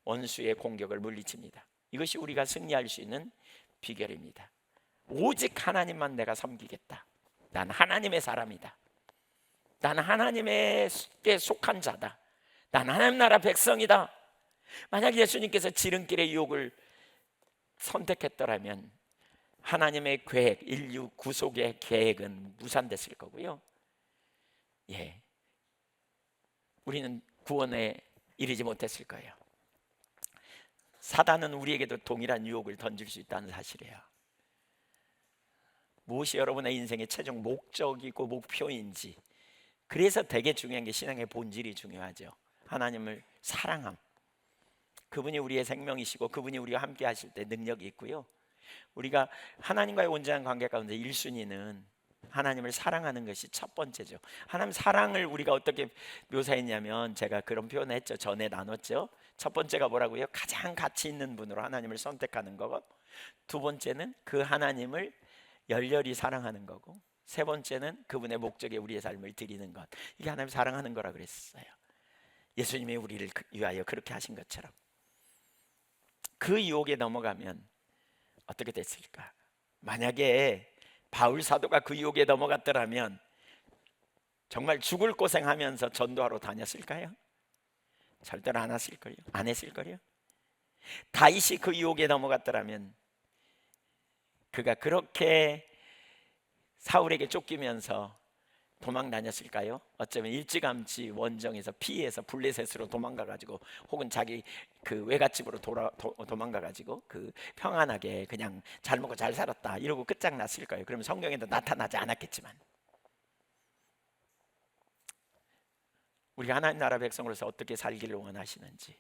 원수의 공격을 물리칩니다. 이것이 우리가 승리할 수 있는 비결입니다. 오직 하나님만 내가 섬기겠다. 난 하나님의 사람이다. 난 하나님께 속한 자다. 난 하나님 나라 백성이다. 만약 예수님께서 지름길의 유혹을 선택했더라면 하나님의 계획, 인류 구속의 계획은 무산됐을 거고요. 우리는 구원에 이르지 못했을 거예요. 사단은 우리에게도 동일한 유혹을 던질 수 있다는 사실이에요. 무엇이 여러분의 인생의 최종 목적이고 목표인지, 그래서 되게 중요한 게 신앙의 본질이 중요하죠. 하나님을 사랑함, 그분이 우리의 생명이시고 그분이 우리와 함께 하실 때 능력이 있고요. 우리가 하나님과의 온전한 관계 가운데 1순위는 하나님을 사랑하는 것이 첫 번째죠. 하나님 사랑을 우리가 어떻게 묘사했냐면, 제가 그런 표현을 했죠. 전에 나눴죠. 첫 번째가 뭐라고요? 가장 가치 있는 분으로 하나님을 선택하는 거고, 두 번째는 그 하나님을 열렬히 사랑하는 거고, 세 번째는 그분의 목적에 우리의 삶을 드리는 것. 이게 하나님 사랑하는 거라 그랬어요. 예수님이 우리를 위하여 그렇게 하신 것처럼. 그 유혹에 넘어가면 어떻게 됐을까? 만약에 바울 사도가 그 유혹에 넘어갔더라면 정말 죽을 고생하면서 전도하러 다녔을까요? 절대로 안 했을걸요. 다윗이 그 유혹에 넘어갔더라면 그가 그렇게 사울에게 쫓기면서 도망 다녔을까요? 어쩌면 일찌감치 원정에서 피해서 블레셋으로 도망가가지고, 혹은 자기 그 외갓집으로 도망가가지고 그 평안하게 그냥 잘 먹고 잘 살았다 이러고 끝장났을 거예요. 그러면 성경에도 나타나지 않았겠지만, 우리가 하나님 나라 백성으로서 어떻게 살기를 원하시는지,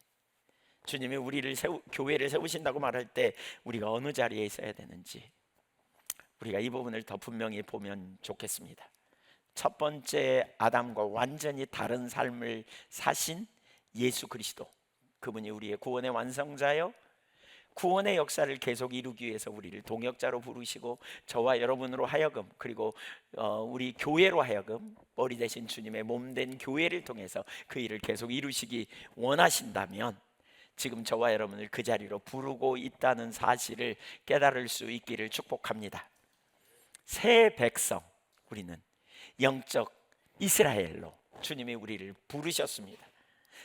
주님이 우리를 교회를 세우신다고 말할 때 우리가 어느 자리에 있어야 되는지, 우리가 이 부분을 더 분명히 보면 좋겠습니다. 첫 번째 아담과 완전히 다른 삶을 사신 예수 그리스도, 그분이 우리의 구원의 완성자요 구원의 역사를 계속 이루기 위해서 우리를 동역자로 부르시고 저와 여러분으로 하여금, 그리고 우리 교회로 하여금 머리 대신 주님의 몸된 교회를 통해서 그 일을 계속 이루시기 원하신다면 지금 저와 여러분을 그 자리로 부르고 있다는 사실을 깨달을 수 있기를 축복합니다. 새 백성, 우리는 영적 이스라엘로 주님이 우리를 부르셨습니다.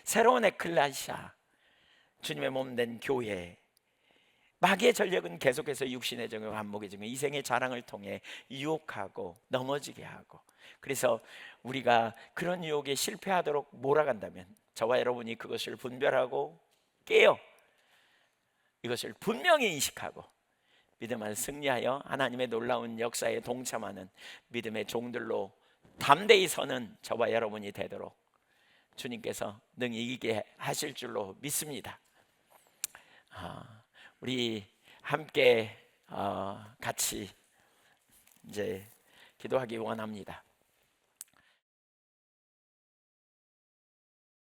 새로운 에클레시아, 주님의 몸된 교회. 마귀의 전력은 계속해서 육신의 정욕, 안목의 정욕, 이생의 자랑을 통해 유혹하고 넘어지게 하고, 그래서 우리가 그런 유혹에 실패하도록 몰아간다면 저와 여러분이 그것을 분별하고 깨어 이것을 분명히 인식하고 믿음 안에 승리하여 하나님의 놀라운 역사에 동참하는 믿음의 종들로 담대히 서는 저와 여러분이 되도록 주님께서 능히 이기게 하실 줄로 믿습니다. 우리 함께 같이 이제 기도하기 원합니다.